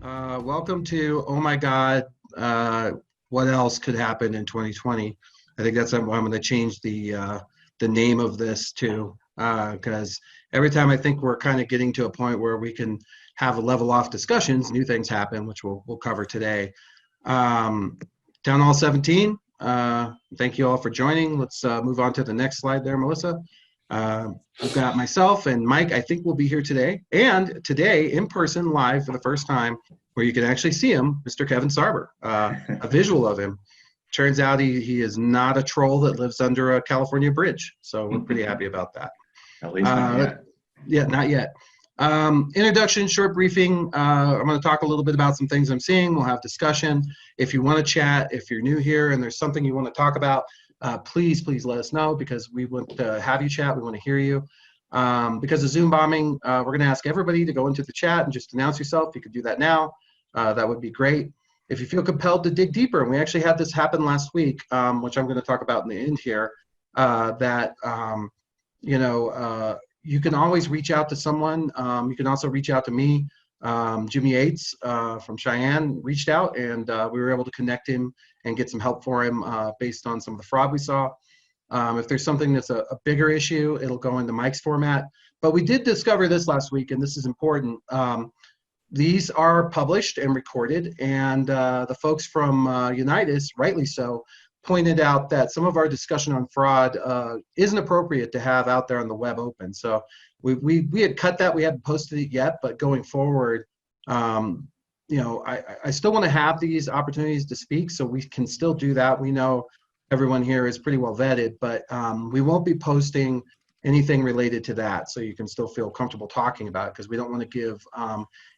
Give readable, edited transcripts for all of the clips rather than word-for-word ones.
Welcome to Oh My God, what else could happen in 2020? I think that's what I'm going to change the name of this to, because every time I think we're kind of getting to a point where we can have a level off discussions, new things happen, which we'll cover today. Town Hall 17. Thank you all for joining. Let's move on to the next slide there, Melissa. We've got myself and Mike, I think, will be here today. And today, in person, live for the first time, where you can actually see him, Mr. Kevin Sarber, a visual of him. Turns out he is not a troll that lives under a California bridge. So we're pretty happy about that. At least not yet. Yeah, not yet. Introduction, short briefing. I'm going to talk a little bit about some things I'm seeing. We'll have discussion. If you want to chat, if you're new here and there's something you want to talk about, please let us know, because we want to have you chat. We want to hear you. Because of Zoom bombing, we're going to ask everybody to go into the chat and just announce yourself. You could do that now. That would be great. If you feel compelled to dig deeper, and we actually had this happen last week, which I'm going to talk about in the end here, you can always reach out to someone. You can also reach out to me. Jimmy Yates from Cheyenne reached out, and we were able to connect him and get some help for him based on some of the fraud we saw. If there's something that's a bigger issue, it'll go into Mike's format. But we did discover this last week, and this is important. These are published and recorded, and the folks from Unitas, rightly so, pointed out that some of our discussion on fraud isn't appropriate to have out there on the web open. So we had cut that. We hadn't posted it yet, but going forward, I still want to have these opportunities to speak, so we can still do that. We know everyone here is pretty well vetted, but we won't be posting anything related to that, so you can still feel comfortable talking about it, because we don't want to give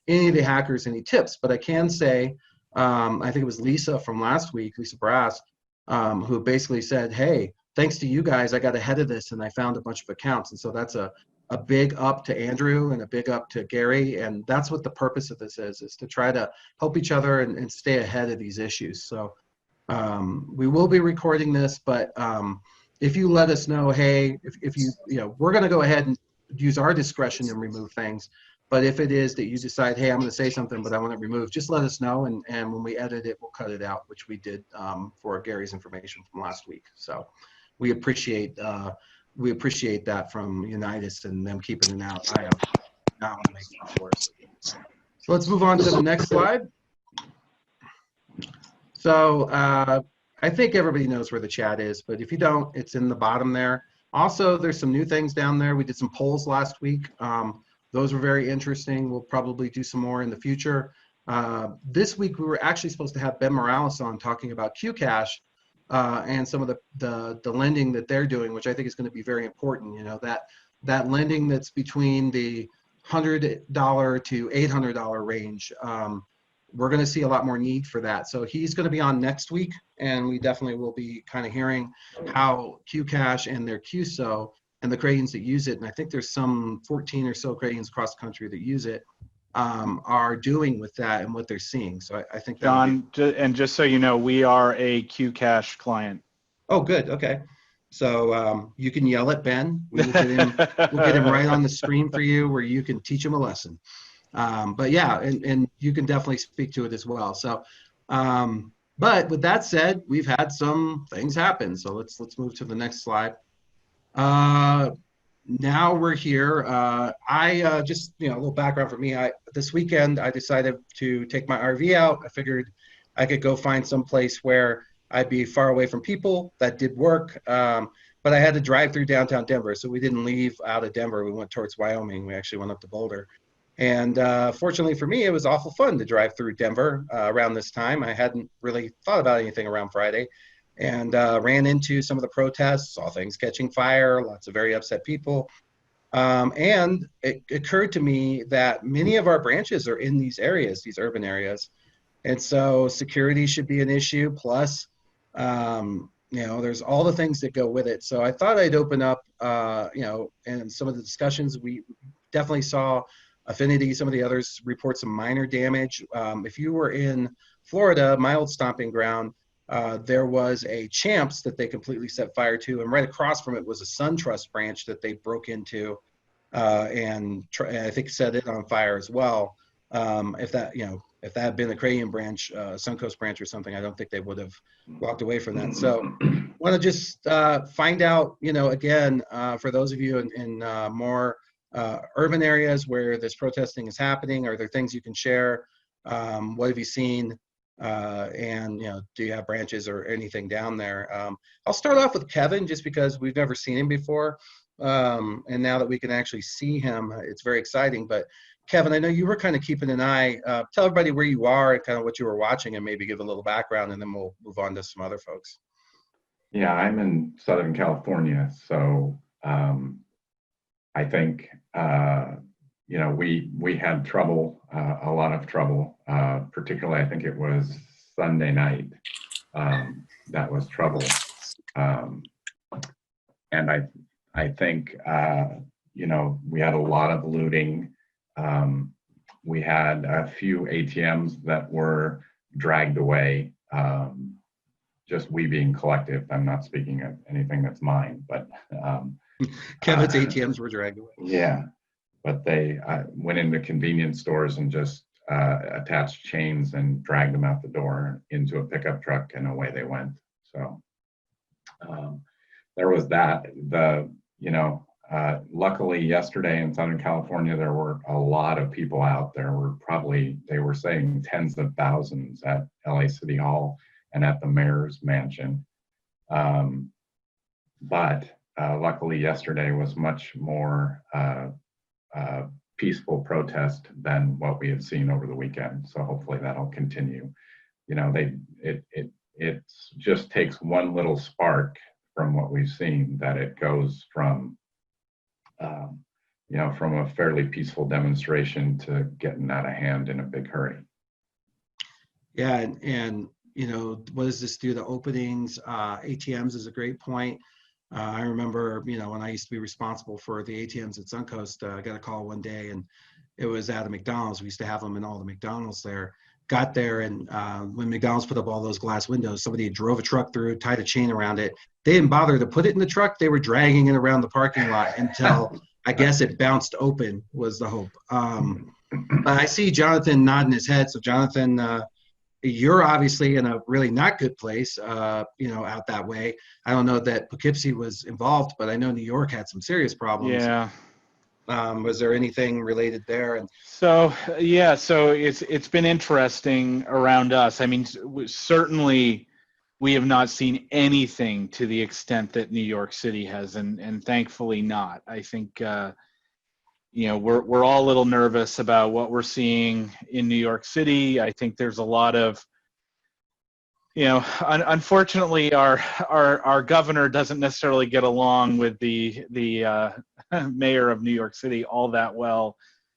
any of the hackers any tips. But I can say, I think it was Lisa from last week, Lisa Brass, who basically said, hey, thanks to you guys, I got ahead of this and I found a bunch of accounts. And so that's a big up to Andrew and a big up to Gary. And that's what the purpose of this is to try to help each other and stay ahead of these issues. So we will be recording this, but if you let us know, hey, if you we're going to go ahead and use our discretion and remove things. But if it is that you decide, hey, I'm going to say something, but I want to remove, just let us know. And when we edit it, we'll cut it out, which we did for Gary's information from last week. So we appreciate that from Unitas and them keeping it out. I not want to make it worse. So let's move on to the next slide. So I think everybody knows where the chat is, but if you don't, it's in the bottom there. Also, there's some new things down there. We did some polls last week. Those were very interesting. We'll probably do some more in the future. This week, we were actually supposed to have Ben Morales on talking about Qcash and some of the lending that they're doing, which I think is going to be very important. That lending that's between the $100 to $800 range. We're going to see a lot more need for that. So he's going to be on next week, and we definitely will be kind of hearing how Qcash and their QSO and the credits that use it, and I think there's some 14 or so credits across the country that use it, are doing with that and what they're seeing. So I think John, and just so you know, we are a Qcash client. Oh, good. Okay. So you can yell at Ben. We'll get him right on the screen for you, where you can teach him a lesson. But yeah, and you can definitely speak to it as well. So, but with that said, we've had some things happen. So let's move to the next slide. Now we're here. I just, a little background for me. This weekend, I decided to take my RV out. I figured I could go find some place where I'd be far away from people. That did work. But I had to drive through downtown Denver. So we didn't leave out of Denver. We went towards Wyoming. We actually went up to Boulder. And fortunately for me, it was awful fun to drive through Denver around this time. I hadn't really thought about anything around Friday. And ran into some of the protests, saw things catching fire, lots of very upset people. And it occurred to me that many of our branches are in these areas, these urban areas. And so security should be an issue. Plus, there's all the things that go with it. So I thought I'd open up, and some of the discussions, we definitely saw Affinity, some of the others report some minor damage. If you were in Florida, my old stomping ground, there was a Champs that they completely set fire to, and right across from it was a SunTrust branch that they broke into and I think set it on fire as well. If that, if that had been the Crayon branch, Suncoast branch or something, I don't think they would have walked away from that. So want to just find out, again, for those of you in more urban areas where this protesting is happening, are there things you can share? What have you seen? And, do you have branches or anything down there? I'll start off with Kevin, just because we've never seen him before. And now that we can actually see him, it's very exciting. But Kevin, I know you were kind of keeping an eye. Tell everybody where you are and kind of what you were watching, and maybe give a little background, and then we'll move on to some other folks. Yeah, I'm in Southern California, so I think we had trouble, a lot of trouble. Particularly, I think it was Sunday night that was trouble, and I think we had a lot of looting. We had a few ATMs that were dragged away. Just we being collective. I'm not speaking of anything that's mine, but Kevin's ATMs were dragged away. Yeah, but they went into convenience stores and just attached chains and dragged them out the door into a pickup truck, and away they went. So there was that. Luckily yesterday in Southern California, there were a lot of people out. They were saying tens of thousands at LA City Hall and at the mayor's mansion. But luckily yesterday was much more peaceful protest than what we had seen over the weekend. So hopefully that'll continue. It just takes one little spark from what we've seen that it goes from from a fairly peaceful demonstration to getting out of hand in a big hurry. Yeah, and what does this do to openings? ATMs is a great point. I remember, when I used to be responsible for the ATMs at Suncoast, I got a call one day, and it was at a McDonald's. We used to have them in all the McDonald's there. Got there, and when McDonald's put up all those glass windows, somebody drove a truck through, tied a chain around it. They didn't bother to put it in the truck. They were dragging it around the parking lot until I guess it bounced open, was the hope. I see Jonathan nodding his head. So Jonathan, you're obviously in a really not good place, out that way. I don't know that Poughkeepsie was involved, but I know New York had some serious problems. Yeah. Was there anything related there? And so it's been interesting around us. I mean, certainly we have not seen anything to the extent that New York City has, and thankfully not. I think we're all a little nervous about what we're seeing in New York City. I think there's a lot of unfortunately, our governor doesn't necessarily get along with the mayor of New York City all that well.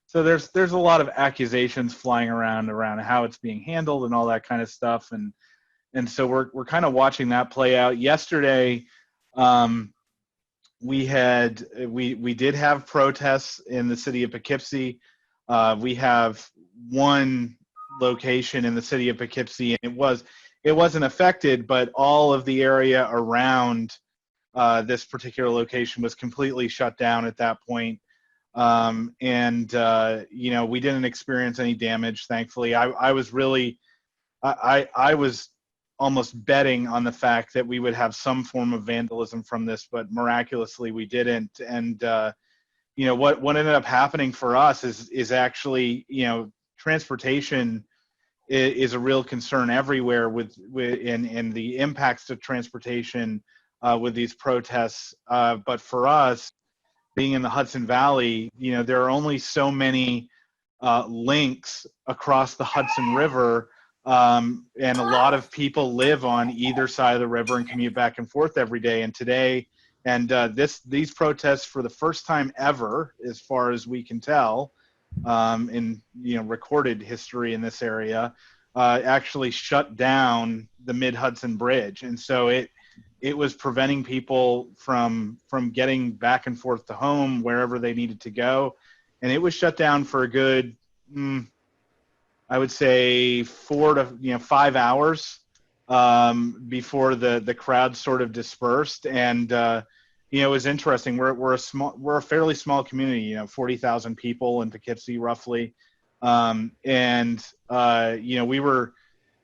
So there's a lot of accusations flying around how it's being handled and all that kind of stuff, and so we're kind of watching that play out. Yesterday, we did have protests in the city of Poughkeepsie. We have one location in the city of Poughkeepsie, and it wasn't affected, but all of the area around this particular location was completely shut down at that point. We didn't experience any damage, thankfully. I was almost betting on the fact that we would have some form of vandalism from this, but miraculously we didn't. And what ended up happening for us is actually, transportation is a real concern everywhere with the impacts to transportation with these protests. But for us, being in the Hudson Valley, there are only so many links across the Hudson River, and a lot of people live on either side of the river and commute back and forth every day. And today, these protests, for the first time ever, as far as we can tell, in recorded history in this area, actually shut down the Mid-Hudson Bridge, and so it was preventing people from getting back and forth to home wherever they needed to go, and it was shut down for a good, I would say 4 to 5 hours before the crowd sort of dispersed. And it was interesting. We're a fairly small community, 40,000 people in Poughkeepsie roughly.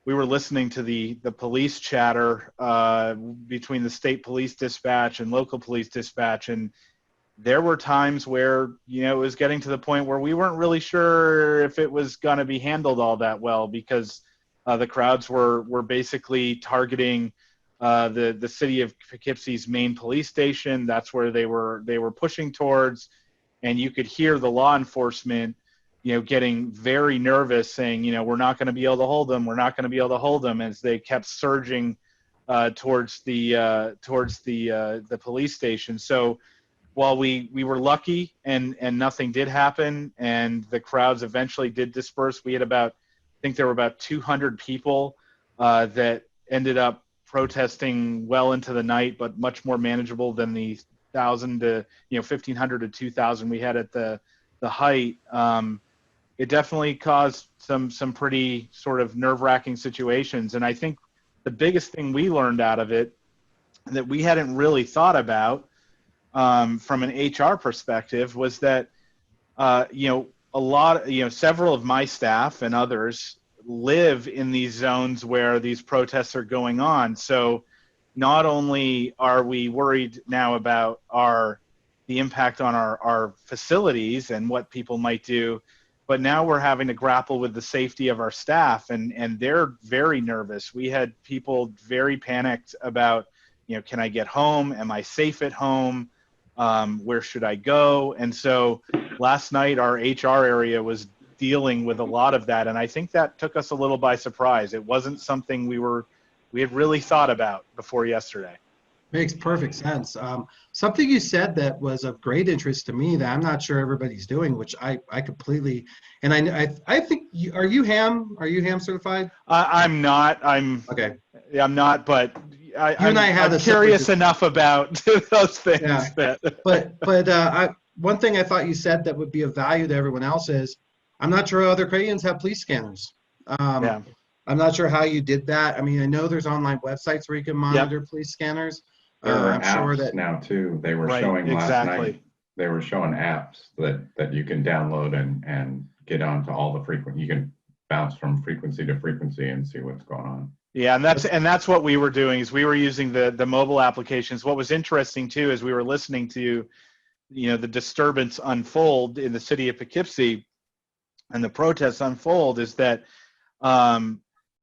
We were listening to the police chatter between the state police dispatch and local police dispatch, and there were times where it was getting to the point where we weren't really sure if it was going to be handled all that well, because the crowds were basically targeting the city of Poughkeepsie's main police station. That's where they were pushing towards, and you could hear the law enforcement getting very nervous, saying, we're not going to be able to hold them. We're not going to be able to hold them, as they kept surging towards the police station. So while we were lucky and nothing did happen, and the crowds eventually did disperse, I think there were about 200 people that ended up protesting well into the night, but much more manageable than the 1,000 to 1,500 to 2,000 we had at the height. It definitely caused some pretty sort of nerve-wracking situations. And I think the biggest thing we learned out of it that we hadn't really thought about from an HR perspective was that several of my staff and others live in these zones where these protests are going on. So not only are we worried now about the impact on our facilities and what people might do, but now we're having to grapple with the safety of our staff, and they're very nervous. We had people very panicked about, can I get home? Am I safe at home? Where should I go? And so last night our HR area was dealing with a lot of that, and I think that took us a little by surprise. It wasn't something we had really thought about before yesterday. Makes perfect sense. Something you said that was of great interest to me that I'm not sure everybody's doing, which I completely, and I think are you ham certified? I'm not. Okay. I'm not, but I'm curious enough about those things. Yeah. One thing I thought you said that would be of value to everyone else is, I'm not sure other Canadians have police scanners. Yeah. I'm not sure how you did that. I mean, I know there's online websites where you can monitor police scanners. There are I'm apps sure that now too. They were Right, showing last exactly. night. They were showing apps that you can download and get onto all the frequency. You can bounce from frequency to frequency and see what's going on. Yeah, and that's what we were doing, is we were using the mobile applications. What was interesting too is we were listening to the disturbance unfold in the city of Poughkeepsie and the protests unfold, is that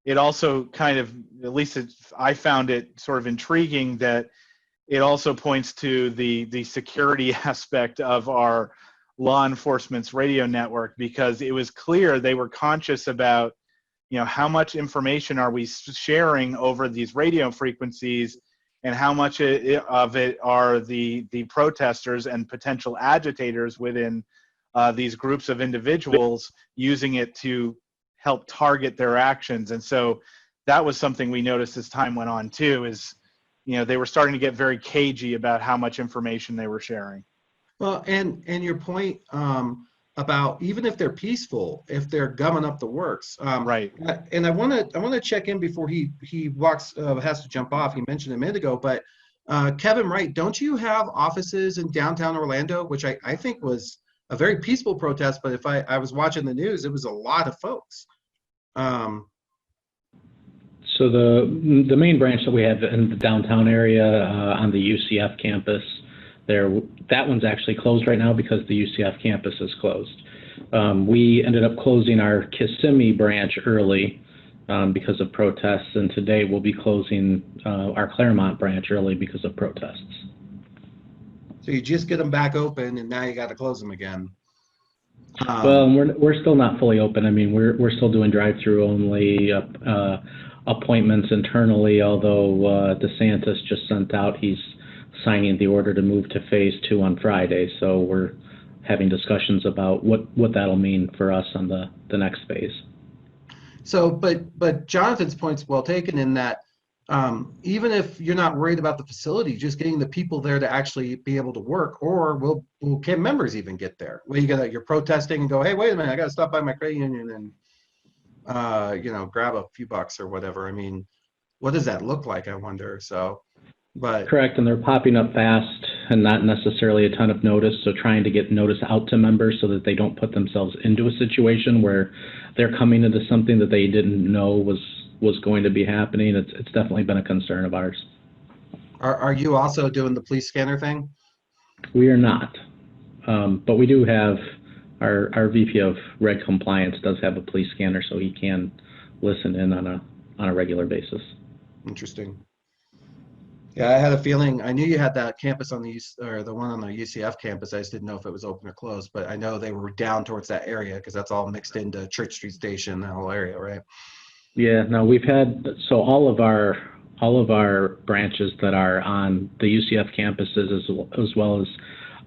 it also kind of, at least I found it sort of intriguing, that it also points to the security aspect of our law enforcement's radio network, because it was clear they were conscious about how much information are we sharing over these radio frequencies, and how much of it are the protesters and potential agitators within these groups of individuals using it to help target their actions. And so that was something we noticed as time went on too, is they were starting to get very cagey about how much information they were sharing. Well, and your point about even if they're peaceful, if they're gumming up the works, Right. And I want to check in before he has to jump off. He mentioned a minute ago, but Kevin Wright, don't you have offices in downtown Orlando, which I think was a very peaceful protest, but if I was watching the news, it was a lot of folks. So the main branch that we have in the downtown area on the UCF campus, that one's actually closed right now because the UCF campus is closed. We ended up closing our Kissimmee branch early because of protests, and today we'll be closing our Claremont branch early because of protests. So you just get them back open, and now you got to close them again. Well, we're still not fully open. I mean, we're still doing drive-through only appointments internally, although DeSantis just sent out, he's signing the order to move to phase 2 on Friday. So we're having discussions about what that'll mean for us on the next phase. So, but Jonathan's point's well taken in that even if you're not worried about the facility, just getting the people there to actually be able to work, or will can members even get there? Where you're protesting and go, hey, wait a minute, I got to stop by my credit union and grab a few bucks or whatever. I mean, what does that look like? I wonder. So, but correct, and they're popping up fast. and not necessarily a ton of notice. So trying to get notice out to members so that they don't put themselves into a situation where they're coming into something that they didn't know was going to be happening. It's definitely been a concern of ours. Are you also doing the police scanner thing? We are not, but we do have our VP of Reg Compliance does have a police scanner, so he can listen in on a regular basis. Interesting. Yeah, I had a feeling. I knew you had that campus on the or the one on the UCF campus. I just didn't know if it was open or closed. But I know they were down towards that area because that's all mixed into Church Street Station, that whole area, right? Yeah. No, we've had all of our branches that are on the UCF campuses as well as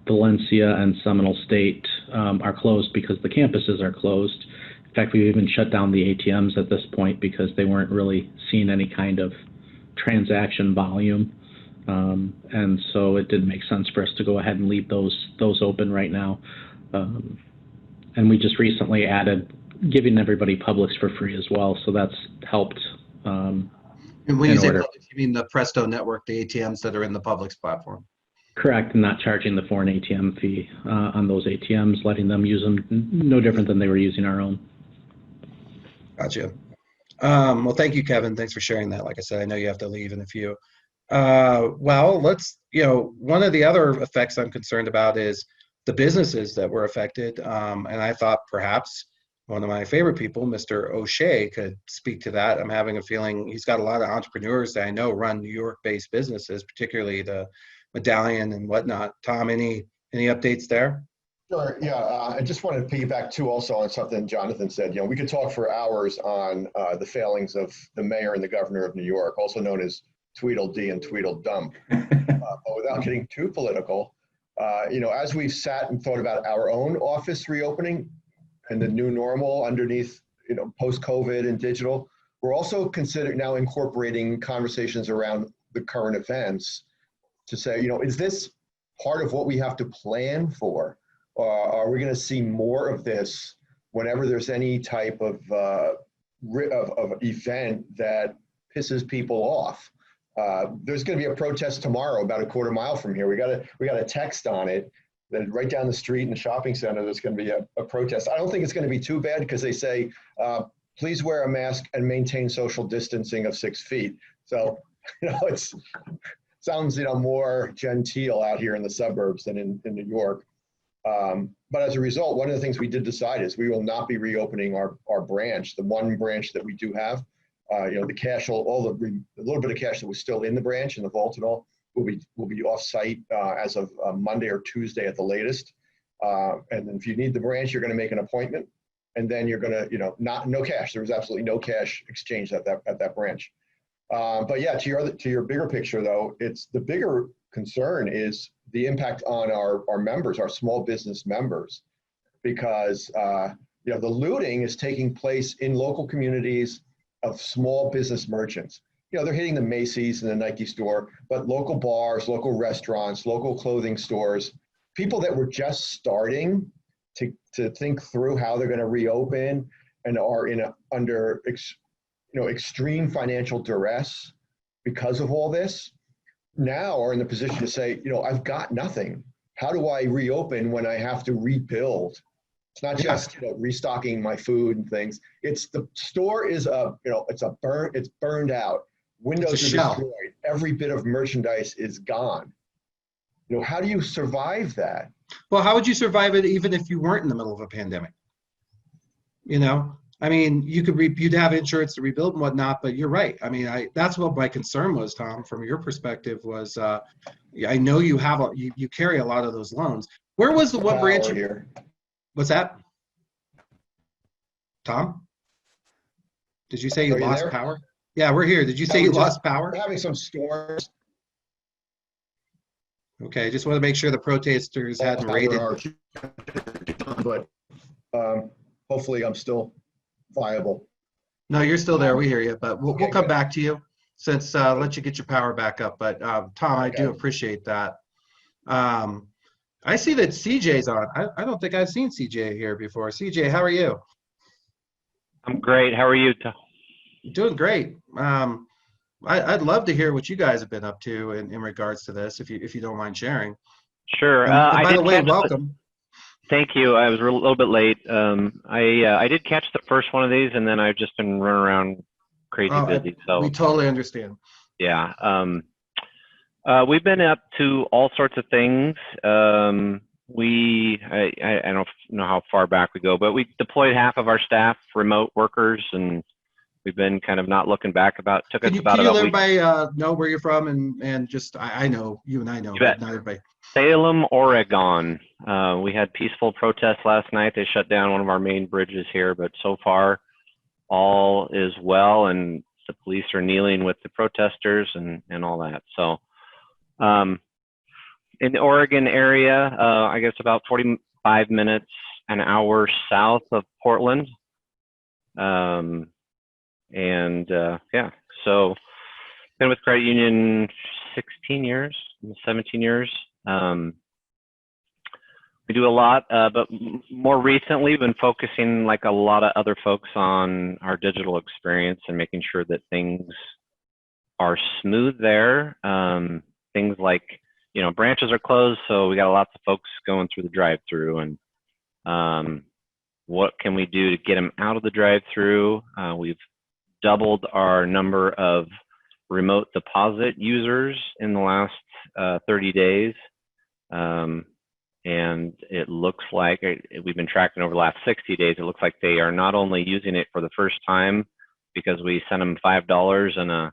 Valencia and Seminole State are closed because the campuses are closed. In fact, we've even shut down the ATMs at this point because they weren't really seeing any kind of transaction volume. And so it didn't make sense for us to go ahead and leave those open right now. And we just recently added giving everybody Publix for free as well. So that's helped. And when you say order. Publix, you mean the Presto network, the ATMs that are in the Publix platform? Correct, and not charging the foreign ATM fee on those ATMs, letting them use them no different than they were using our own. Gotcha. Well, thank you, Kevin. Thanks for sharing that. Like I said, I know you have to leave in a few. Well, one of the other effects I'm concerned about is the businesses that were affected. And I thought perhaps one of my favorite people, Mr. O'Shea, could speak to that. I'm having a feeling he's got a lot of entrepreneurs that I know run New York-based businesses, particularly the Medallion and whatnot. Tom, any updates there? Sure. Yeah, I just wanted to piggyback too also on something Jonathan said. We could talk for hours on the failings of the mayor and the governor of New York, also known as Tweedledee and Tweedledum. But without getting too political, as we've sat and thought about our own office reopening and the new normal underneath, post-COVID and digital, we're also considering now incorporating conversations around the current events to say, is this part of what we have to plan for? Are we going to see more of this whenever there's any type of event that pisses people off? There's going to be a protest tomorrow about a quarter mile from here. We got a text on it that right down the street in the shopping center, there's going to be a protest. I don't think it's going to be too bad because they say, please wear a mask and maintain social distancing of 6 feet. So, it's sounds, more genteel out here in the suburbs than in New York. But as a result, one of the things we did decide is we will not be reopening our branch, the one branch that we do have. The cash, the little bit of cash that was still in the branch and the vault and all will be off site as of Monday or Tuesday at the latest. And then if you need the branch, you're going to make an appointment, and then you're going to, no cash. There was absolutely no cash exchange at that branch. But yeah, to your bigger picture though, it's the bigger concern is the impact on our members, our small business members, because the looting is taking place in local communities of small business merchants. They're hitting the Macy's and the Nike store, but local bars, local restaurants, local clothing stores, people that were just starting to think through how they're going to reopen and are under extreme financial duress because of all this, now are in the position to say, I've got nothing. How do I reopen when I have to rebuild? It's not just restocking my food and things. It's the store is it's burned out. Windows are destroyed. Every bit of merchandise is gone. How do you survive that? Well, how would you survive it even if you weren't in the middle of a pandemic? I mean, you'd have insurance to rebuild and whatnot, but you're right. I mean, that's what my concern was, Tom, from your perspective was, I know you have, you carry a lot of those loans. Where was the one branch here? What's that? Tom? Did you say you lost power? Yeah, we're here. Did you say you lost power? We're having some storms. Okay, just want to make sure the protesters hadn't raided. But hopefully I'm still viable. No, you're still there. We hear you, but we'll come back to you since let you get your power back up. But Tom, I do appreciate that. I see that CJ's on. I don't think I've seen CJ here before. CJ, how are you? I'm great. How are you, Tom? Doing great. I'd love to hear what you guys have been up to in regards to this, if you don't mind sharing. Sure. And I by the did way, catch welcome. Thank you. I was a little bit late. I did catch the first one of these, and then I've just been running around crazy Oh, busy. So we totally understand. yeah. We've been up to all sorts of things. I don't know how far back we go, but we deployed half of our staff, remote workers, and we've been kind of not looking back. Took us Can about you a let week. everybody know where you're from and just I know you and I know, You but bet. not everybody. Salem, Oregon. We had peaceful protests last night. They shut down one of our main bridges here, but so far all is well, and the police are kneeling with the protesters and all that. So in the Oregon area, I guess about 45 minutes, an hour south of Portland. Yeah, so been with credit union 16 years, 17 years. We do a lot, but more recently been focusing, like a lot of other folks, on our digital experience and making sure that things are smooth there. Things like, branches are closed, so we got lots of folks going through the drive-through, and what can we do to get them out of the drive-through? We've doubled our number of remote deposit users in the last 30 days. And it looks like, we've been tracking over the last 60 days, it looks like they are not only using it for the first time because we sent them $5 and a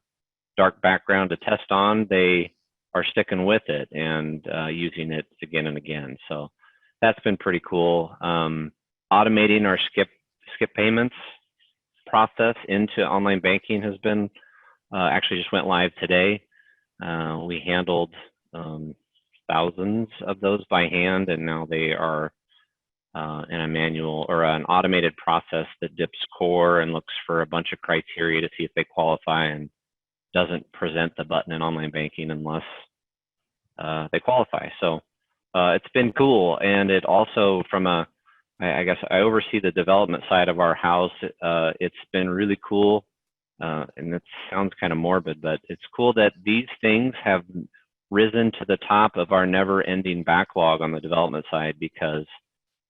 dark background to test on, they are sticking with it and using it again and again. So that's been pretty cool. Automating our skip payments process into online banking has been, actually just went live today. We handled thousands of those by hand, and now they are in a manual or an automated process that dips core and looks for a bunch of criteria to see if they qualify, and doesn't present the button in online banking unless they qualify. So it's been cool. And it also, I guess I oversee the development side of our house. It's been really cool. And it sounds kind of morbid, but it's cool that these things have risen to the top of our never-ending backlog on the development side because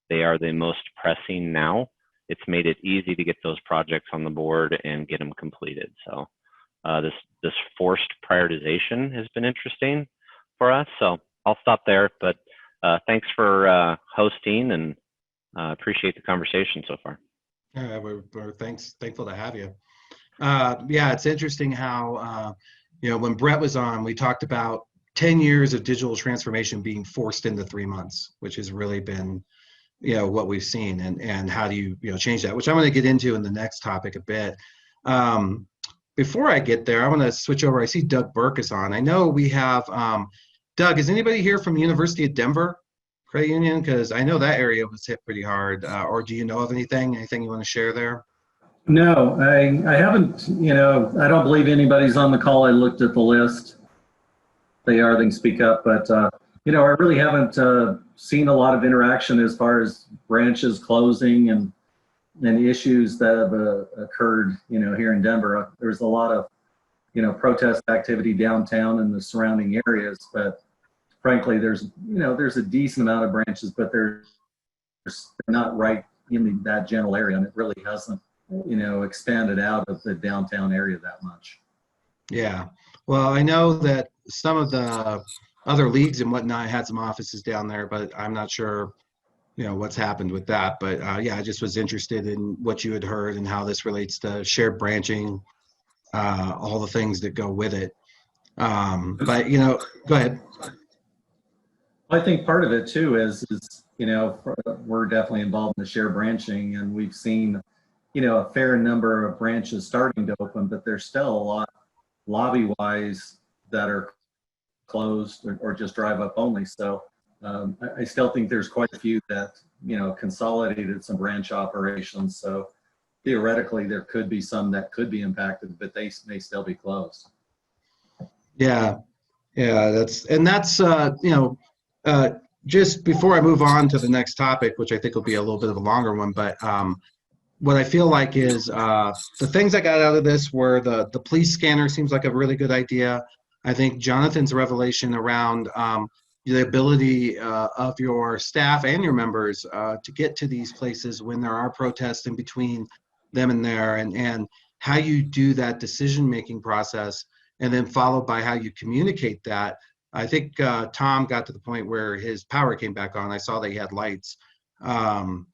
they are the most pressing now. It's made it easy to get those projects on the board and get them completed. So this forced prioritization has been interesting for us. So I'll stop there, but thanks for hosting, and appreciate the conversation so far. Yeah, we're thankful to have you. Yeah, it's interesting how when Brett was on, we talked about 10 years of digital transformation being forced into 3 months, which has really been, what we've seen, and how do you, change that, which I'm going to get into in the next topic a bit. Before I get there, I want to switch over. I see Doug Burke is on. I know we have, Doug, is anybody here from University of Denver Credit Union? Because I know that area was hit pretty hard. Or do you know of anything you want to share there? No, I haven't, I don't believe anybody's on the call. I looked at the list. They can speak up, but, I really haven't seen a lot of interaction as far as branches closing and issues that have occurred, here in Denver. There's a lot of, protest activity downtown and the surrounding areas, but frankly, there's a decent amount of branches, but they're not right in that general area, and it really hasn't, expanded out of the downtown area that much. Yeah. Well, I know that some of the other leagues and whatnot had some offices down there, but I'm not sure, what's happened with that. But yeah, I just was interested in what you had heard and how this relates to shared branching, all the things that go with it. But, go ahead. I think part of it too is we're definitely involved in the shared branching, and we've seen, a fair number of branches starting to open, but there's still a lot lobby-wise that are closed or just drive-up only. So I still think there's quite a few that, consolidated some branch operations. So theoretically, there could be some that could be impacted, but they may still be closed. Yeah. That's just before I move on to the next topic, which I think will be a little bit of a longer one, but what I feel like is the things I got out of this were the police scanner seems like a really good idea. I think Jonathan's revelation around the ability of your staff and your members to get to these places when there are protests in between them and there, and how you do that decision-making process, and then followed by how you communicate that. I think Tom got to the point where his power came back on. I saw that he had lights. Tom,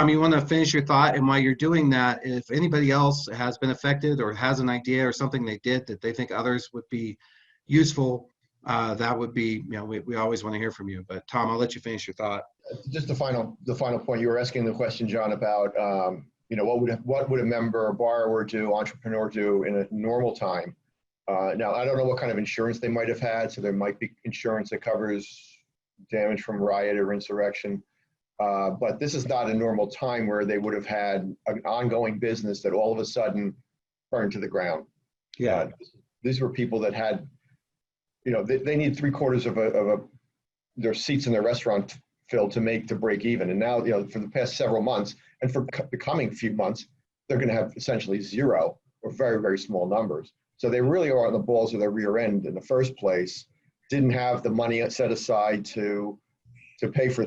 you want to finish your thought? And while you're doing that, if anybody else has been affected or has an idea or something they did that they think others would be useful, that would be, we always want to hear from you. But Tom, I'll let you finish your thought. Just the final point, you were asking the question, John, about what would a member, borrower do, entrepreneur do in a normal time? Now, I don't know what kind of insurance they might have had, so there might be insurance that covers damage from riot or insurrection. But this is not a normal time where they would have had an ongoing business that all of a sudden burned to the ground. Yeah. These were people that had, they need 3/4 of their seats in their restaurant filled to break even. And now, for the past several months and for the coming few months, they're going to have essentially zero or very, very small numbers. So they really are on the balls of their rear end in the first place, didn't have the money set aside to pay for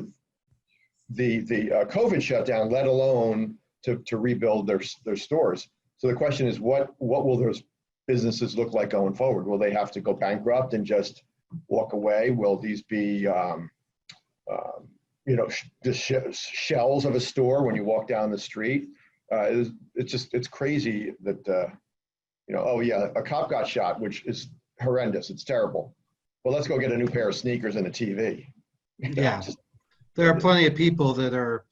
the COVID shutdown, let alone to rebuild their stores. So the question is, what will those businesses look like going forward? Will they have to go bankrupt and just walk away? Will these be, the shells of a store when you walk down the street? It's crazy that, oh yeah, a cop got shot, which is horrendous. It's terrible. Well, let's go get a new pair of sneakers and a TV. Yeah. There are plenty of people that are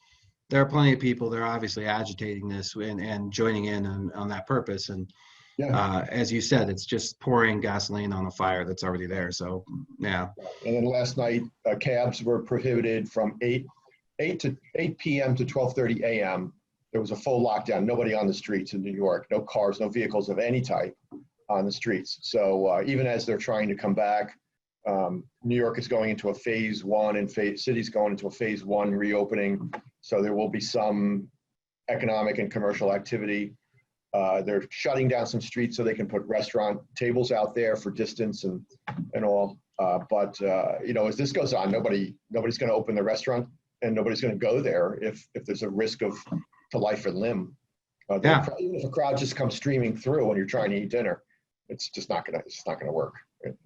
obviously agitating this and joining in on that purpose. And as you said, it's just pouring gasoline on a fire that's already there. So, yeah. And then last night, cabs were prohibited from 8 p.m. to 12:30 a.m. There was a full lockdown. Nobody on the streets in New York. No cars, no vehicles of any type on the streets. So even as they're trying to come back, New York is going into a phase one, and cities going into a phase one reopening. So there will be some economic and commercial activity. They're shutting down some streets so they can put restaurant tables out there for distance and all. But as this goes on, nobody's going to open the restaurant, and nobody's going to go there if there's a risk to life and limb. Even if a crowd just comes streaming through when you're trying to eat dinner, it's just not going to work.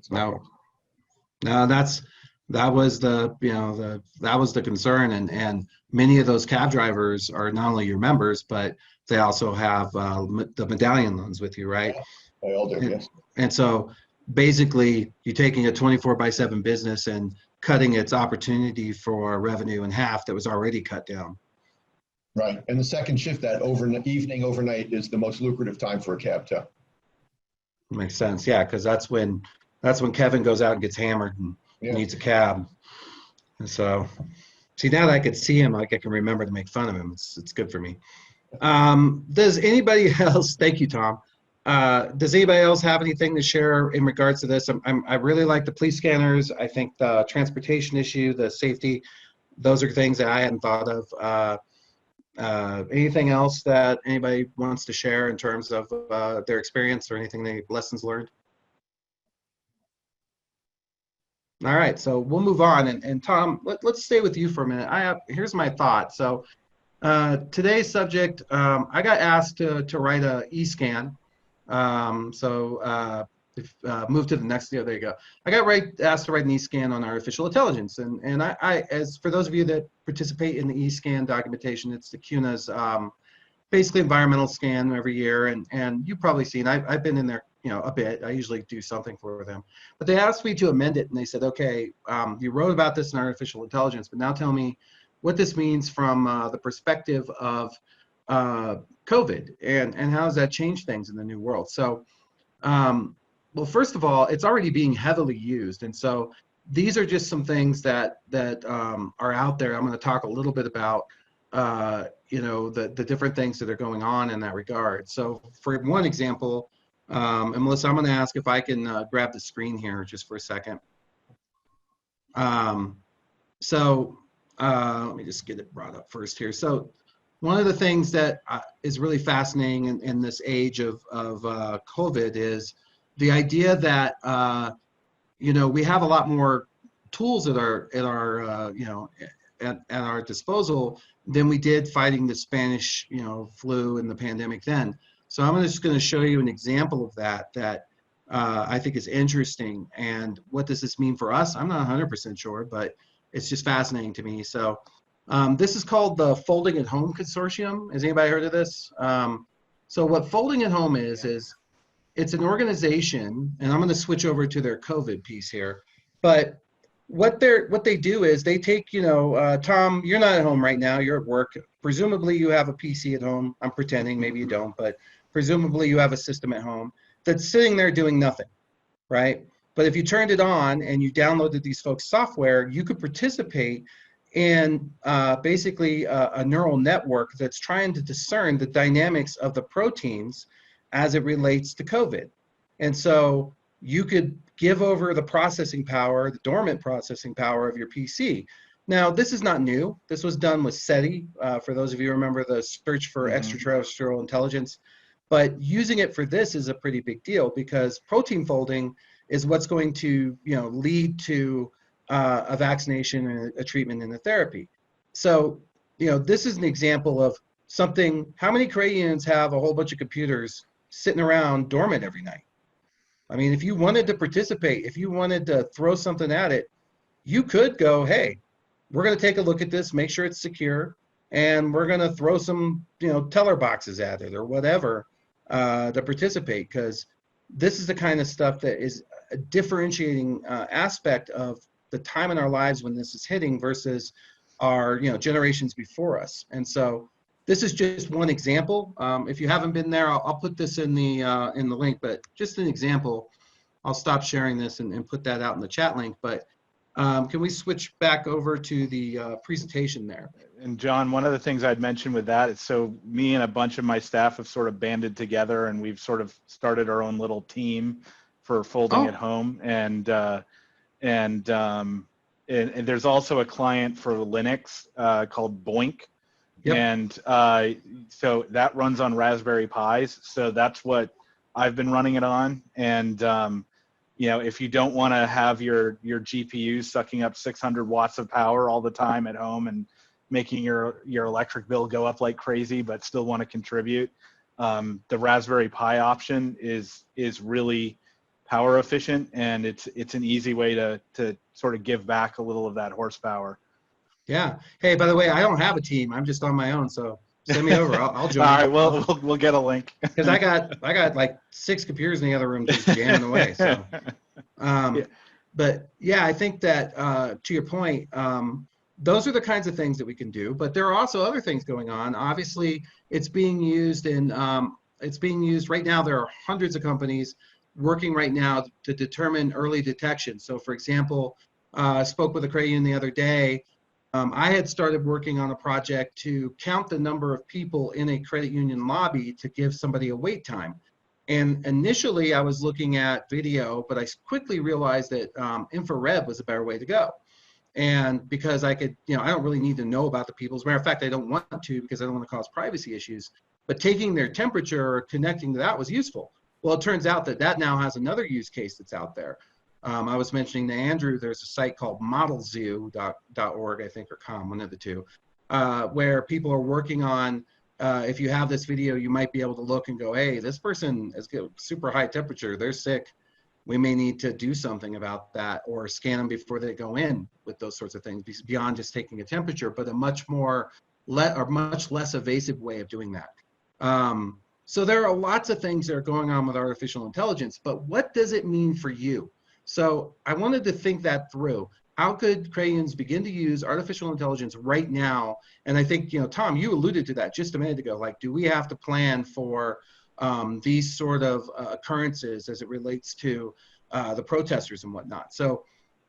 No, that was the concern, and many of those cab drivers are not only your members, but they also have the medallion loans with you, right? Yeah, they all do, yes. And so basically, you're taking a 24/7 business and cutting its opportunity for revenue in half that was already cut down. Right, and the second shift, that overnight is the most lucrative time for a cab too. Makes sense, yeah, because that's when Kevin goes out and gets hammered and needs a cab. And so, see, now that I could see him, like I can remember to make fun of him. It's good for me. Does anybody else? Thank you, Tom. Does anybody else have anything to share in regards to this? I really like the police scanners. I think the transportation issue, the safety, those are things that I hadn't thought of. Anything else that anybody wants to share in terms of their experience or anything lessons learned? All right, so we'll move on. And Tom, let's stay with you for a minute. Here's my thought. So today's subject, I got asked to write a e-scan. Move to the next, there you go. I got asked to write an e-scan on artificial intelligence. And as for those of you that participate in the e-scan documentation, it's the CUNA's basically environmental scan every year. And you've probably seen, I've been in there a bit. I usually do something for them. But they asked me to amend it, and they said, okay, you wrote about this in artificial intelligence, but now tell me what this means from the perspective of COVID, and how does that change things in the new world? So, well, first of all, it's already being heavily used. And so these are just some things that are out there. I'm going to talk a little bit about, the different things that are going on in that regard. So for one example, and Melissa, I'm going to ask if I can grab the screen here just for a second. Let me just get it brought up first here. So one of the things that is really fascinating in this age of COVID is the idea that we have a lot more tools at our at our disposal than we did fighting the Spanish flu and the pandemic then. So I'm just going to show you an example of that I think is interesting. And what does this mean for us? I'm not 100% sure, but it's just fascinating to me. So this is called the Folding at Home Consortium. Has anybody heard of this? So what Folding at Home is it's an organization, and I'm going to switch over to their COVID piece here. But what they do is they take, Tom, you're not at home right now, you're at work. Presumably you have a PC at home. I'm pretending, maybe you don't, but presumably you have a system at home that's sitting there doing nothing, right? But if you turned it on and you downloaded these folks' software, you could participate in basically a neural network that's trying to discern the dynamics of the proteins as it relates to COVID. And so you could give over the processing power, the dormant processing power of your PC. Now, this is not new. This was done with SETI, for those of you who remember the search for extraterrestrial intelligence. But using it for this is a pretty big deal because protein folding is what's going to lead to a vaccination and a treatment and a therapy. So, this is an example of something. How many Crayons have a whole bunch of computers sitting around dormant every night? I mean, if you wanted to participate, if you wanted to throw something at it, you could go, hey, we're going to take a look at this, make sure it's secure, and we're going to throw some, teller boxes at it or whatever to participate, because this is the kind of stuff that is a differentiating aspect of the time in our lives when this is hitting versus our, generations before us. And so this is just one example. If you haven't been there, I'll put this in the link, but just an example. I'll stop sharing this and put that out in the chat link. But can we switch back over to the presentation there? And John, one of the things I'd mentioned with that is, so me and a bunch of my staff have sort of banded together and we've sort of started our own little team for folding at home. And there's also a client for Linux called Boink. Yep. And so that runs on Raspberry Pis. So that's what I've been running it on. And, if you don't want to have your GPU sucking up 600 watts of power all the time at home and making your electric bill go up like crazy, but still want to contribute, the Raspberry Pi option is really power efficient, and it's an easy way to sort of give back a little of that horsepower. Yeah. Hey, by the way, I don't have a team. I'm just on my own. So send me over. I'll join. All right. Well, we'll get a link. Because I got like 6 computers in the other room just jamming away. So, but yeah, I think that to your point, those are the kinds of things that we can do. But there are also other things going on. Obviously, it's being used right now. There are hundreds of companies working right now to determine early detection. So, for example, I spoke with a Crayon the other day. I had started working on a project to count the number of people in a credit union lobby to give somebody a wait time. And initially I was looking at video, but I quickly realized that infrared was a better way to go. And because I could, I don't really need to know about the people. As a matter of fact, I don't want to because I don't want to cause privacy issues. But taking their temperature or connecting to that was useful. Well, it turns out that now has another use case that's out there. I was mentioning to Andrew, there's a site called modelzoo.org, I think, or com, one of the two, where people are working on, if you have this video, you might be able to look and go, hey, this person has got super high temperature, they're sick. We may need to do something about that, or scan them before they go in with those sorts of things, beyond just taking a temperature, but a much less evasive way of doing that. So there are lots of things that are going on with artificial intelligence, but what does it mean for you? So I wanted to think that through. How could Crayons begin to use artificial intelligence right now? And I think, Tom, you alluded to that just a minute ago. Like, do we have to plan for these sort of occurrences as it relates to the protesters and whatnot? So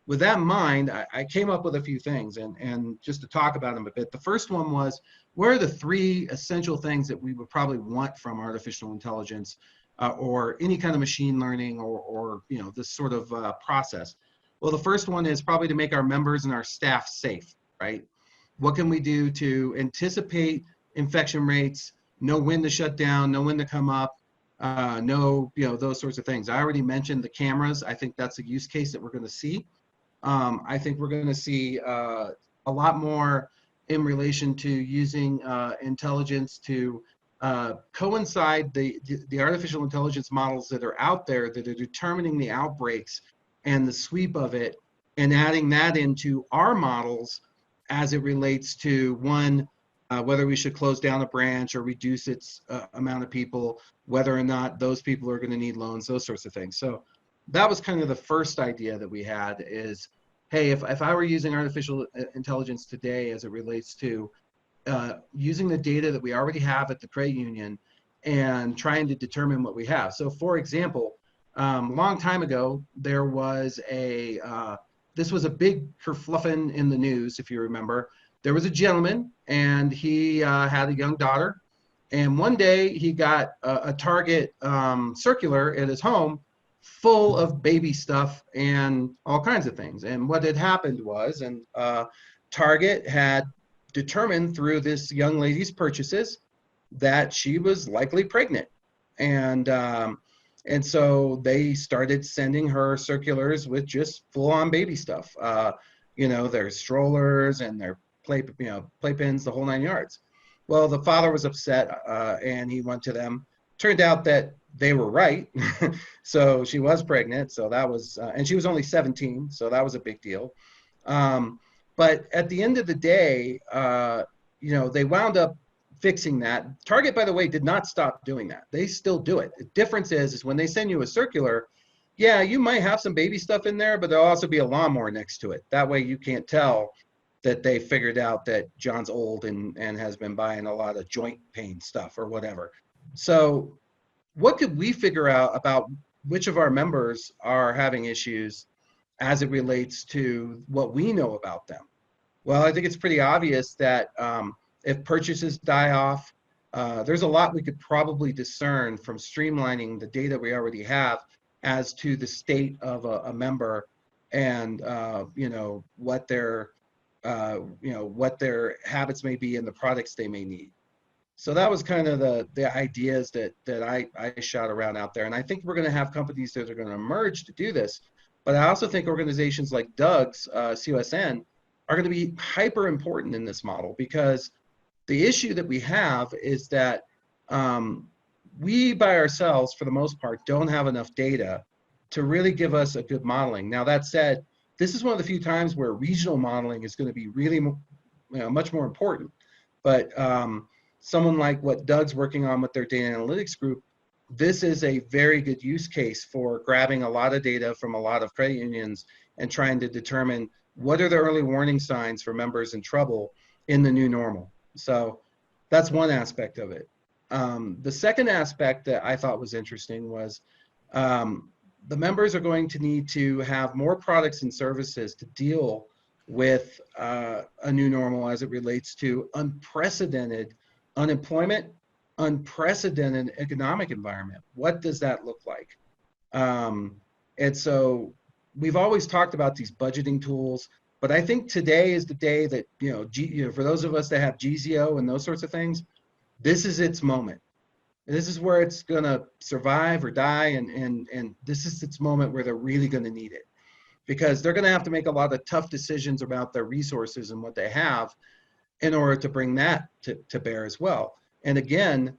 with that in mind, I came up with a few things and just to talk about them a bit. The first one was, what are the 3 essential things that we would probably want from artificial intelligence or any kind of machine learning or this sort of process? Well, the first one is probably to make our members and our staff safe, right? What can we do to anticipate infection rates, know when to shut down, know when to come up, know, those sorts of things. I already mentioned the cameras. I think that's a use case that we're going to see. I think we're going to see a lot more in relation to using intelligence to coincide the artificial intelligence models that are out there that are determining the outbreaks and the sweep of it, and adding that into our models as it relates to one, whether we should close down a branch or reduce its amount of people, whether or not those people are going to need loans, those sorts of things. So that was kind of the first idea that we had is, hey, if I were using artificial intelligence today as it relates to using the data that we already have at the credit union and trying to determine what we have. So for example, a long time ago, there was this was a big kerfluffin in the news, if you remember. There was a gentleman and he had a young daughter. And one day he got a Target circular at his home full of baby stuff and all kinds of things. And what had happened was, Target had determined through this young lady's purchases that she was likely pregnant. And so they started sending her circulars with just full-on baby stuff. Their strollers and their playpens, the whole 9 yards. Well, the father was upset, and he went to them. Turned out that they were right. So she was pregnant. So that was, and she was only 17. So that was a big deal. But at the end of the day, they wound up fixing that. Target, by the way, did not stop doing that. They still do it. The difference is when they send you a circular, yeah, you might have some baby stuff in there, but there'll also be a lawnmower next to it. That way you can't tell that they figured out that John's old and has been buying a lot of joint pain stuff or whatever. So what could we figure out about which of our members are having issues as it relates to what we know about them? Well, I think it's pretty obvious that if purchases die off, there's a lot we could probably discern from streamlining the data we already have as to the state of a member and what their habits may be and the products they may need. So that was kind of the ideas that I shot around out there. And I think we're going to have companies that are going to emerge to do this. But I also think organizations like Doug's, COSN, are going to be hyper important in this model, because the issue that we have is that we by ourselves, for the most part, don't have enough data to really give us a good modeling. Now, that said, this is one of the few times where regional modeling is going to be really much more important. But someone like what Doug's working on with their data analytics group, this is a very good use case for grabbing a lot of data from a lot of credit unions and trying to determine what are the early warning signs for members in trouble in the new normal. So that's one aspect of it. The second aspect that I thought was interesting was the members are going to need to have more products and services to deal with a new normal as it relates to unprecedented unemployment, unprecedented economic environment. What does that look like? And so we've always talked about these budgeting tools, but I think today is the day that, for those of us that have GZO and those sorts of things, this is its moment. This is where it's gonna survive or die, and this is its moment where they're really gonna need it, because they're gonna have to make a lot of tough decisions about their resources and what they have in order to bring that to bear as well. And again,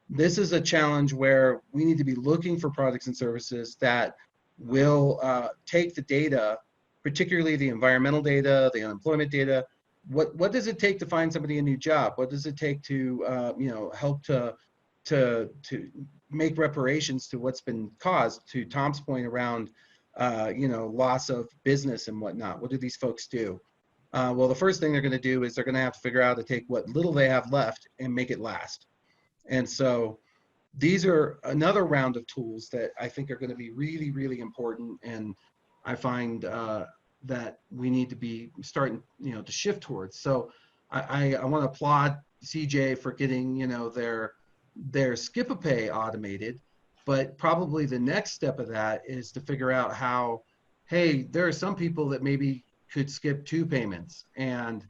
this is a challenge where we need to be looking for products and services that will take the data, particularly the environmental data, the unemployment data. What does it take to find somebody a new job? What does it take to help to make reparations to what's been caused? To Tom's point around loss of business and whatnot. What do these folks do? Well, the first thing they're going to do is they're going to have to figure out how to take what little they have left and make it last. And so these are another round of tools that I think are going to be really, really important. And I find that we need to be starting, to shift towards. So I want to applaud CJ for getting, their Skip-a-Pay automated, but probably the next step of that is to figure out how, hey, there are some people that maybe could skip 2 payments, and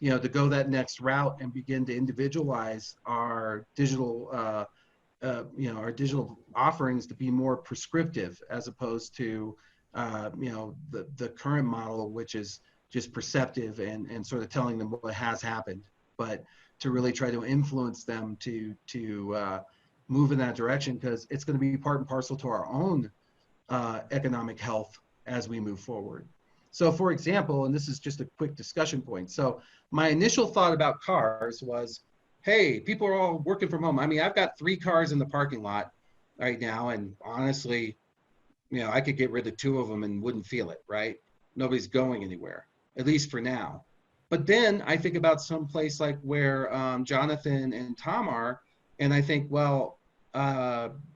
to go that next route and begin to individualize our digital, our digital offerings to be more prescriptive as opposed to, the current model, which is just perceptive and sort of telling them what has happened, but to really try to influence them to move in that direction, because it's going to be part and parcel to our own economic health as we move forward. So for example, and this is just a quick discussion point. So my initial thought about cars was, hey, people are all working from home. I mean, I've got 3 cars in the parking lot right now. And honestly, I could get rid of 2 of them and wouldn't feel it, right? Nobody's going anywhere, at least for now. But then I think about some place like where Jonathan and Tom are, and I think, well,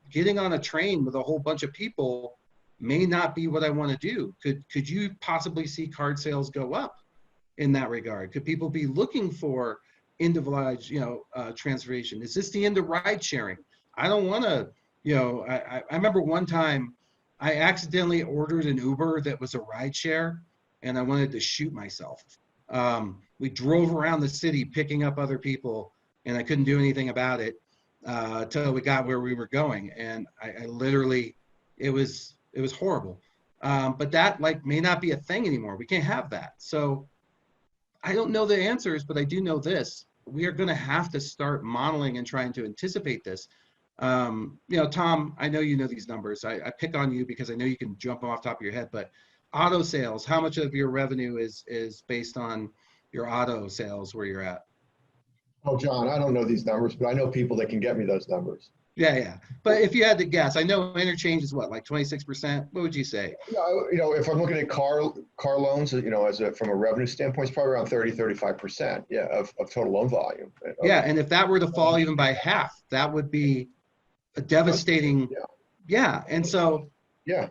getting on a train with a whole bunch of people may not be what I want to do. Could you possibly see card sales go up in that regard? Could people be looking for individualized, transportation? Is this the end of ride sharing? I don't want to, I remember one time I accidentally ordered an Uber that was a ride share, and I wanted to shoot myself. We drove around the city picking up other people, and I couldn't do anything about it until we got where we were going. And I literally, it was horrible. But that may not be a thing anymore. We can't have that. So I don't know the answers, but I do know this. We are going to have to start modeling and trying to anticipate this. Tom, I know you know these numbers. I pick on you because I know you can jump them off the top of your head, but auto sales, how much of your revenue is based on your auto sales where you're at? Oh, John, I don't know these numbers, but I know people that can get me those numbers. Yeah. But if you had to guess, I know interchange is what, like 26%? What would you say? If I'm looking at car loans, from a revenue standpoint, it's probably around 30-35%, of total loan volume. Yeah, and if that were to fall even by half, that would be a devastating. Yeah, and so. Yeah.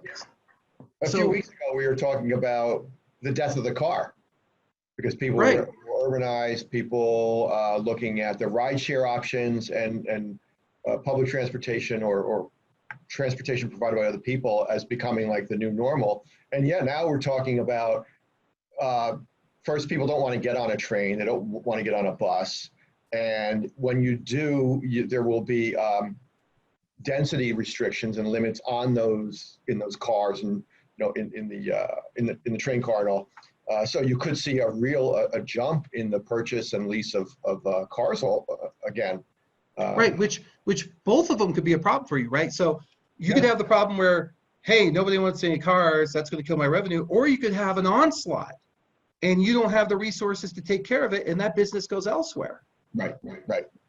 A few weeks ago, we were talking about the death of the car because people were urbanized, people looking at the rideshare options and public transportation or transportation provided by other people as becoming like the new normal. And now we're talking about first, people don't want to get on a train. They don't want to get on a bus. And when you do, there will be density restrictions and limits on those in those cars and in the train car and all. So you could see a jump in the purchase and lease of cars again. Right, which both of them could be a problem for you, right? So you could have the problem where, hey, nobody wants any cars, that's going to kill my revenue, or you could have an onslaught and you don't have the resources to take care of it, and that business goes elsewhere. Right.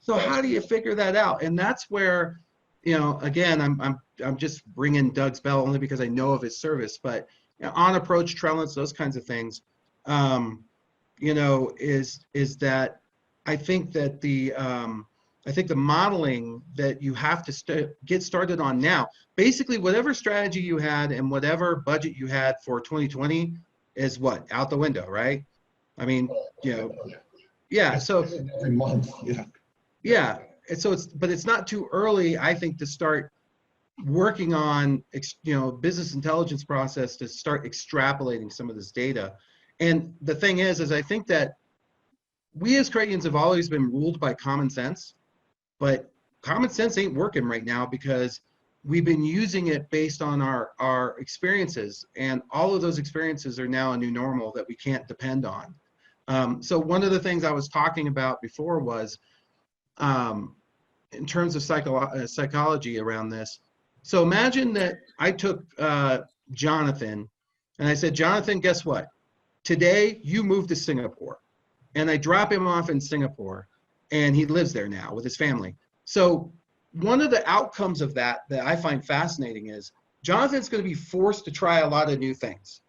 So how do you figure that out? And that's where, again, I'm just bringing Doug's bell only because I know of his service, but on approach, Trellance, those kinds of things, is that I think that the modeling that you have to get started on now, basically whatever strategy you had and whatever budget you had for 2020 is out the window, right? I mean, yeah. So every month, yeah. And so but it's not too early, I think, to start working on, business intelligence process to start extrapolating some of this data. And the thing is I think that we as Crayons have always been ruled by common sense. But common sense ain't working right now because we've been using it based on our experiences, and all of those experiences are now a new normal that we can't depend on. So one of the things I was talking about before was in terms of psychology around this. So imagine that I took Jonathan and I said, Jonathan, guess what? Today you moved to Singapore, and I drop him off in Singapore. And he lives there now with his family. So one of the outcomes of that I find fascinating is Jonathan's going to be forced to try a lot of new things,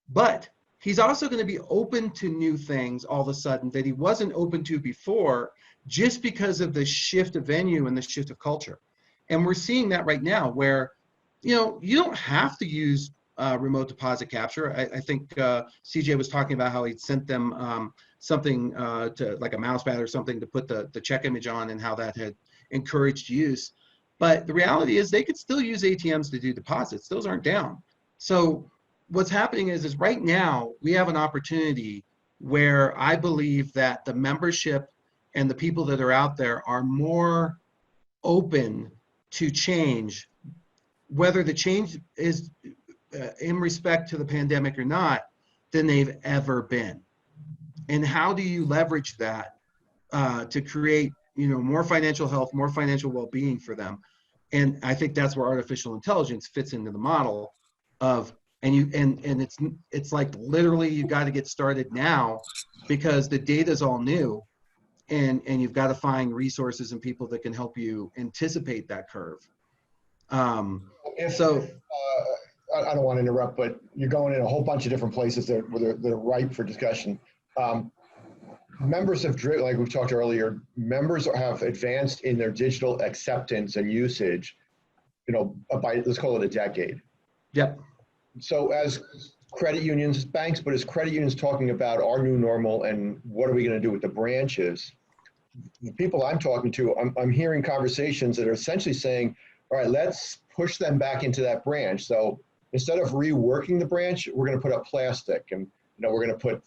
but he's also going to be open to new things all of a sudden that he wasn't open to before, just because of the shift of venue and the shift of culture. And we're seeing that right now where, you don't have to use remote deposit capture. I think CJ was talking about how he'd sent them something to like a mouse pad or something to put the check image on, and how that had encouraged use. But the reality is they could still use ATMs to do deposits. Those aren't down. So what's happening is right now we have an opportunity where I believe that the membership and the people that are out there are more open to change, whether the change is in respect to the pandemic or not, than they've ever been. And how do you leverage that to create, more financial health, more financial well-being for them? And I think that's where artificial intelligence fits into the model of, and it's like literally you got to get started now because the data is all new, and you've got to find resources and people that can help you anticipate that curve. I don't want to interrupt, but you're going in a whole bunch of different places that are ripe for discussion. Members have, like we talked earlier, members have advanced in their digital acceptance and usage, by, let's call it a decade. Yep. So as credit unions, banks, but as credit unions talking about our new normal and what are we going to do with the branches, the people I'm talking to, I'm hearing conversations that are essentially saying, all right, let's push them back into that branch. So instead of reworking the branch, we're going to put up plastic, and we're going to put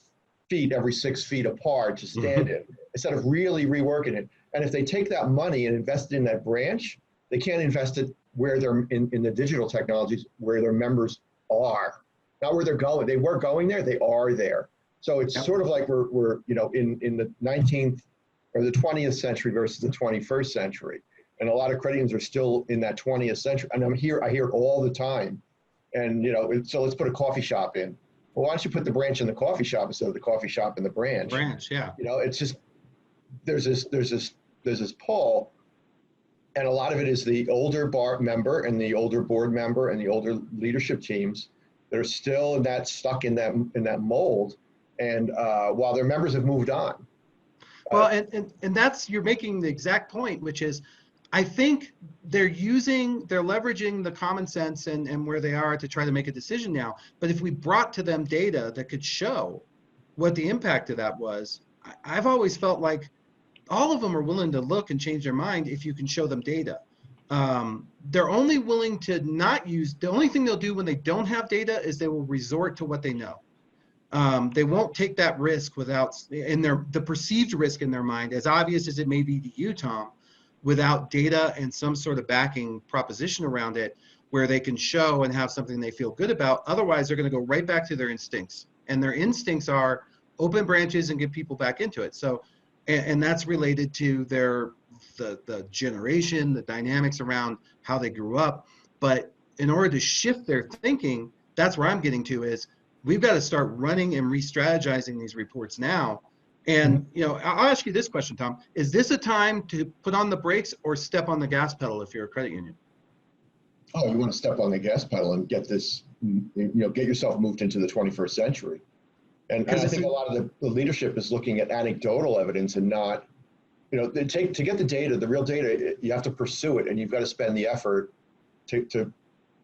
feet every 6 feet apart to stand in, instead of really reworking it. And if they take that money and invest it in that branch, they can't invest it where they're in the digital technologies where their members are, not where they're going. They were going there, they are there. So it's sort of like we're in the 19th or the 20th century versus the 21st century. And a lot of credit unions are still in that 20th century. And I hear it all the time. And, so let's put a coffee shop in. Well, why don't you put the branch in the coffee shop instead of the coffee shop in the branch? Branch, yeah. It's just, there's this pull, and a lot of it is the older bar member and the older board member and the older leadership teams that are still stuck in that mold. And while their members have moved on. Well, and that's, you're making the exact point, which is, I think they're leveraging the common sense and where they are to try to make a decision now. But if we brought to them data that could show what the impact of that was, I've always felt like all of them are willing to look and change their mind if you can show them data. They're only willing to not use, the only thing they'll do when they don't have data is they will resort to what they know. They won't take that risk without, the perceived risk in their mind, as obvious as it may be to you, Tom, without data and some sort of backing proposition around it where they can show and have something they feel good about. Otherwise, they're going to go right back to their instincts. And their instincts are open branches and get people back into it. So, and that's related to the generation, the dynamics around how they grew up. But in order to shift their thinking, that's where I'm getting to is we've got to start running and re-strategizing these reports now. And, I'll ask you this question, Tom. Is this a time to put on the brakes or step on the gas pedal if you're a credit union? Oh, you want to step on the gas pedal and get this, get yourself moved into the 21st century. And I think a lot of the leadership is looking at anecdotal evidence and not, to get the data, the real data, you have to pursue it and you've got to spend the effort to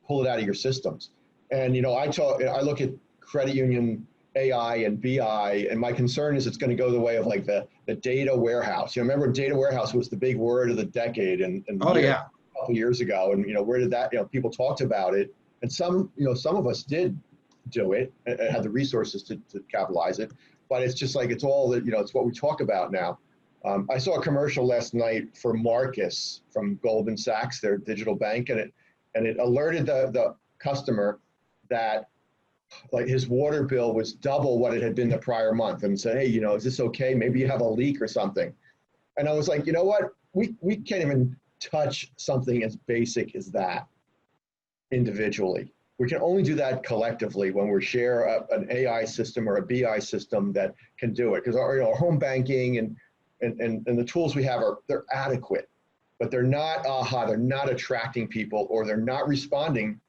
pull it out of your systems. And, I look at credit union AI and BI, and my concern is it's going to go the way of like the data warehouse. Remember data warehouse was the big word of the decade and a couple years ago. And, where did that, people talked about it, and some of us did do it and had the resources to capitalize it, but it's just like, it's all that, it's what we talk about now. I saw a commercial last night for Marcus from Goldman Sachs, their digital bank, and it alerted the customer that like his water bill was double what it had been the prior month, and said, hey, is this okay? Maybe you have a leak or something. And I was like, you know what? We can't even touch something as basic as that individually. We can only do that collectively when we share an AI system or a BI system that can do it. Because our home banking and the tools we have they're adequate, but they're not they're not attracting people, or they're not responding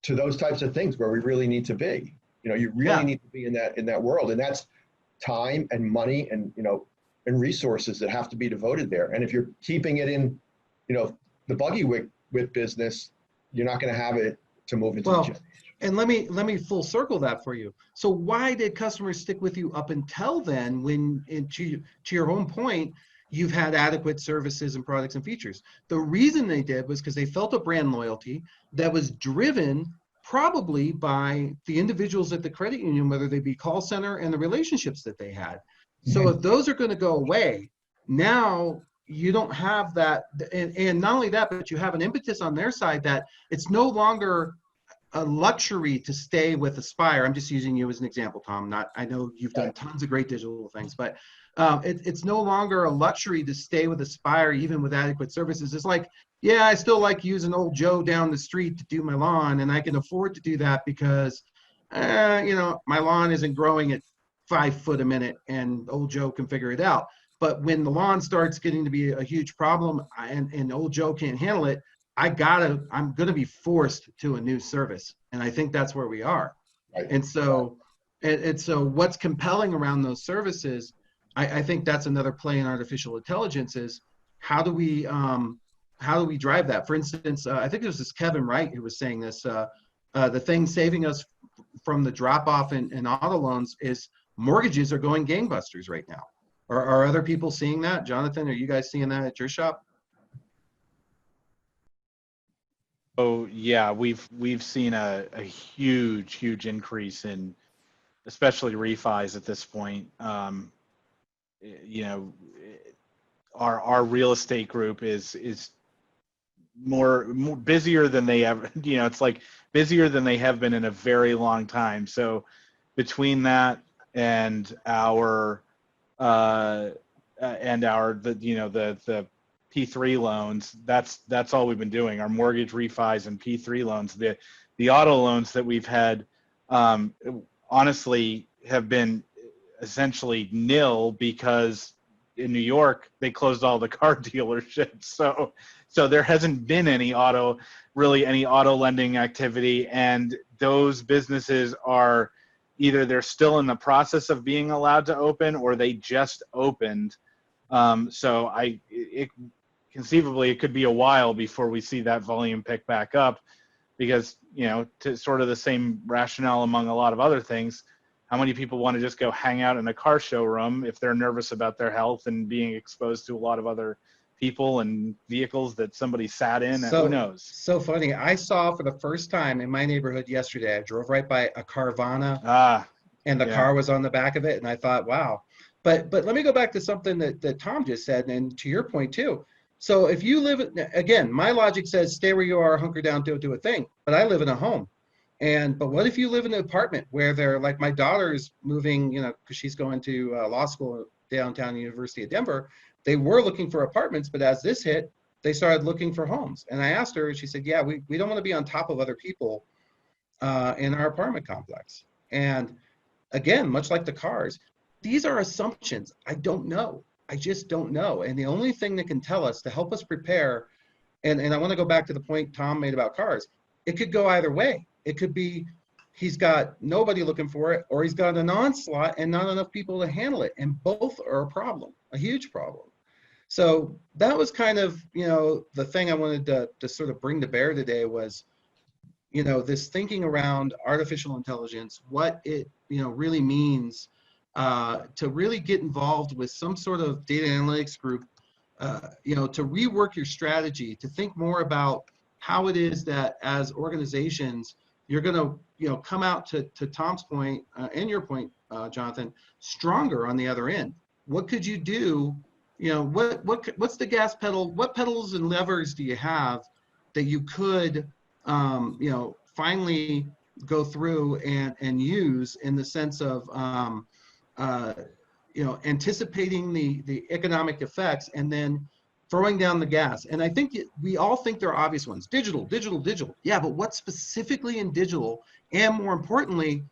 to those types of things where we really need to be. You really need to be in that world, and that's time and money and and resources that have to be devoted there. And if you're keeping it in the buggy whip business, you're not going to have it to move into the change. And let me full circle that for you. So why did customers stick with you up until then, when to your own point, you've had adequate services and products and features? The reason they did was because they felt a brand loyalty that was driven probably by the individuals at the credit union, whether they be call center and the relationships that they had. So if those are going to go away, now you don't have that. And not only that, but you have an impetus on their side that it's no longer a luxury to stay with Aspire. I'm just using you as an example, Tom. I know you've done tons of great digital things, but it's no longer a luxury to stay with Aspire, even with adequate services. It's like, yeah, I still like using old Joe down the street to do my lawn, and I can afford to do that because, my lawn isn't growing at 5 foot a minute, and old Joe can figure it out. But when the lawn starts getting to be a huge problem, and old Joe can't handle it, I'm going to be forced to a new service. And I think that's where we are. Right. And so, so what's compelling around those services, I think that's another play in artificial intelligence is how do we drive that? For instance, I think it was this Kevin Wright who was saying this, the thing saving us from the drop off in auto loans is mortgages are going gangbusters right now. Are other people seeing that? Jonathan, are you guys seeing that at your shop? Oh yeah, we've seen a huge increase in, especially refis at this point. Our real estate group is more busier than they ever. It's like busier than they have been in a very long time. So between that and our the P3 loans, that's all we've been doing. Our mortgage refis and P3 loans. The auto loans that we've had, honestly, have been essentially nil because in New York they closed all the car dealerships. So there hasn't been any auto lending activity, and those businesses are either they're still in the process of being allowed to open or they just opened. So conceivably it could be a while before we see that volume pick back up because, to sort of the same rationale among a lot of other things, how many people want to just go hang out in a car showroom if they're nervous about their health and being exposed to a lot of other people and vehicles that somebody sat in? And who knows? So funny. I saw for the first time in my neighborhood yesterday, I drove right by a Carvana and the car was on the back of it. And I thought, wow. But let me go back to something that Tom just said, and to your point too. So if you live, again, my logic says stay where you are, hunker down, don't do a thing. But I live in a home. But what if you live in an apartment where they're like my daughter's moving, because she's going to law school downtown University of Denver. They were looking for apartments, but as this hit, they started looking for homes. And I asked her, she said, yeah, we don't want to be on top of other people in our apartment complex. And again, much like the cars, these are assumptions. I don't know. I just don't know. And the only thing that can tell us to help us prepare, and I want to go back to the point Tom made about cars, it could go either way. It could be he's got nobody looking for it, or he's got an onslaught and not enough people to handle it. And both are a problem, a huge problem. So that was kind of, the thing I wanted to sort of bring to bear today was, this thinking around artificial intelligence, what it, really means to really get involved with some sort of data analytics group, to rework your strategy, to think more about how it is that as organizations, you're going to, come out to Tom's point and your point, Jonathan, stronger on the other end. What could you do? What's the gas pedal? What pedals and levers do you have that you could, finally go through and use in the sense of, anticipating the economic effects and then throwing down the gas. And I think we all think they're obvious ones. Digital. Yeah, but what specifically in digital? And more importantly,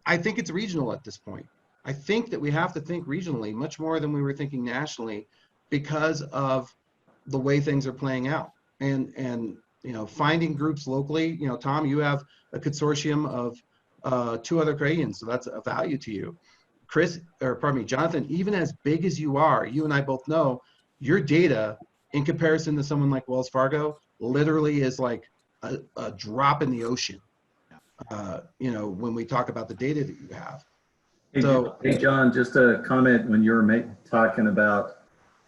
I think it's regional at this point. I think that we have to think regionally much more than we were thinking nationally because of the way things are playing out. And finding groups locally, Tom, you have a consortium of 2 other Canadians, so that's a value to you. Jonathan, even as big as you are, you and I both know your data in comparison to someone like Wells Fargo literally is like a drop in the ocean, when we talk about the data that you have. Hey, John, just a comment when you were talking about,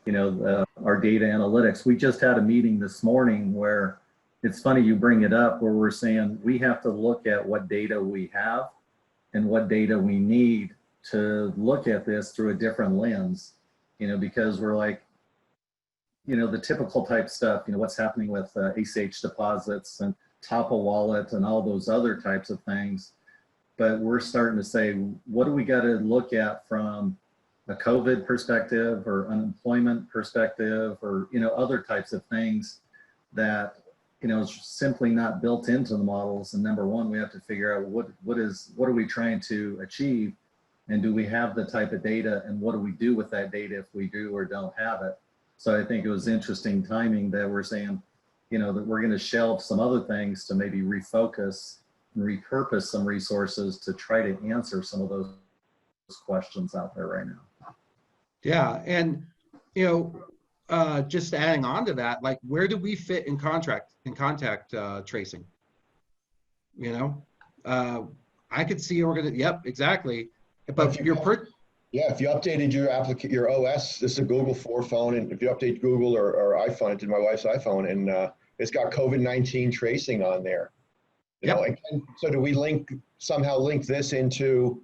our data analytics. We just had a meeting this morning where it's funny you bring it up where we're saying we have to look at what data we have and what data we need to look at this through a different lens, because we're like, the typical type stuff, what's happening with ACH deposits and top of wallet and all those other types of things. But we're starting to say, what do we got to look at from a COVID perspective or unemployment perspective or, other types of things that, is simply not built into the models. And number one, we have to figure out what are we trying to achieve, and do we have the type of data, and what do we do with that data if we do or don't have it? So I think it was interesting timing that we're saying, that we're going to shelve some other things to maybe refocus and repurpose some resources to try to answer some of those questions out there right now. Yeah, and just adding on to that, like, where do we fit in contact tracing? I could see yep, exactly. But if you updated your OS, this is a Google 4 phone, and if you update Google or iPhone, I did my wife's iPhone, and it's got COVID-19 tracing on there. And so do we somehow link this into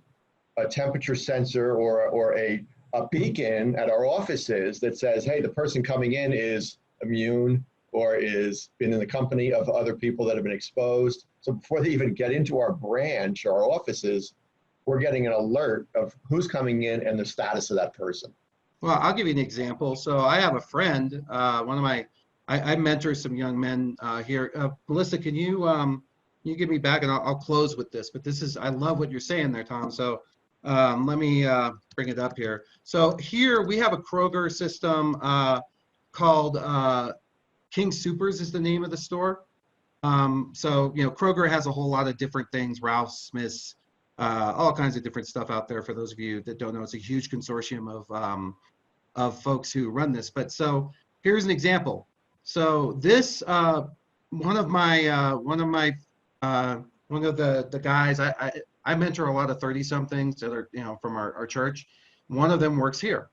a temperature sensor or a beacon at our offices that says, hey, the person coming in is immune or is been in the company of other people that have been exposed. So before they even get into our branch or our offices, we're getting an alert of who's coming in and the status of that person. Well, I'll give you an example. So I have a friend, I mentor some young men here. Melissa, can you give me back, and I'll close with this, but I love what you're saying there, Tom. So let me bring it up here. So here we have a Kroger system called King Soopers is the name of the store. So, Kroger has a whole lot of different things, Ralph Smith's, all kinds of different stuff out there. For those of you that don't know, it's a huge consortium of folks who run this. But so here's an example. So this, one of the guys, I mentor a lot of 30-somethings that are, from our church. One of them works here.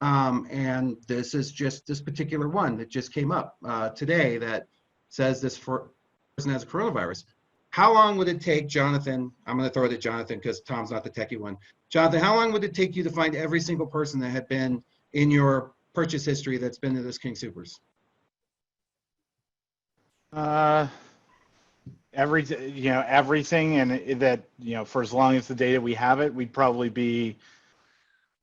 And this is just this particular one that just came up today that says this person has a coronavirus. How long would it take, Jonathan? I'm going to throw it at Jonathan because Tom's not the techie one. Jonathan, how long would it take you to find every single person that had been in your purchase history that's been to this King Soopers? Everything, and that, for as long as the data we have it, we'd probably be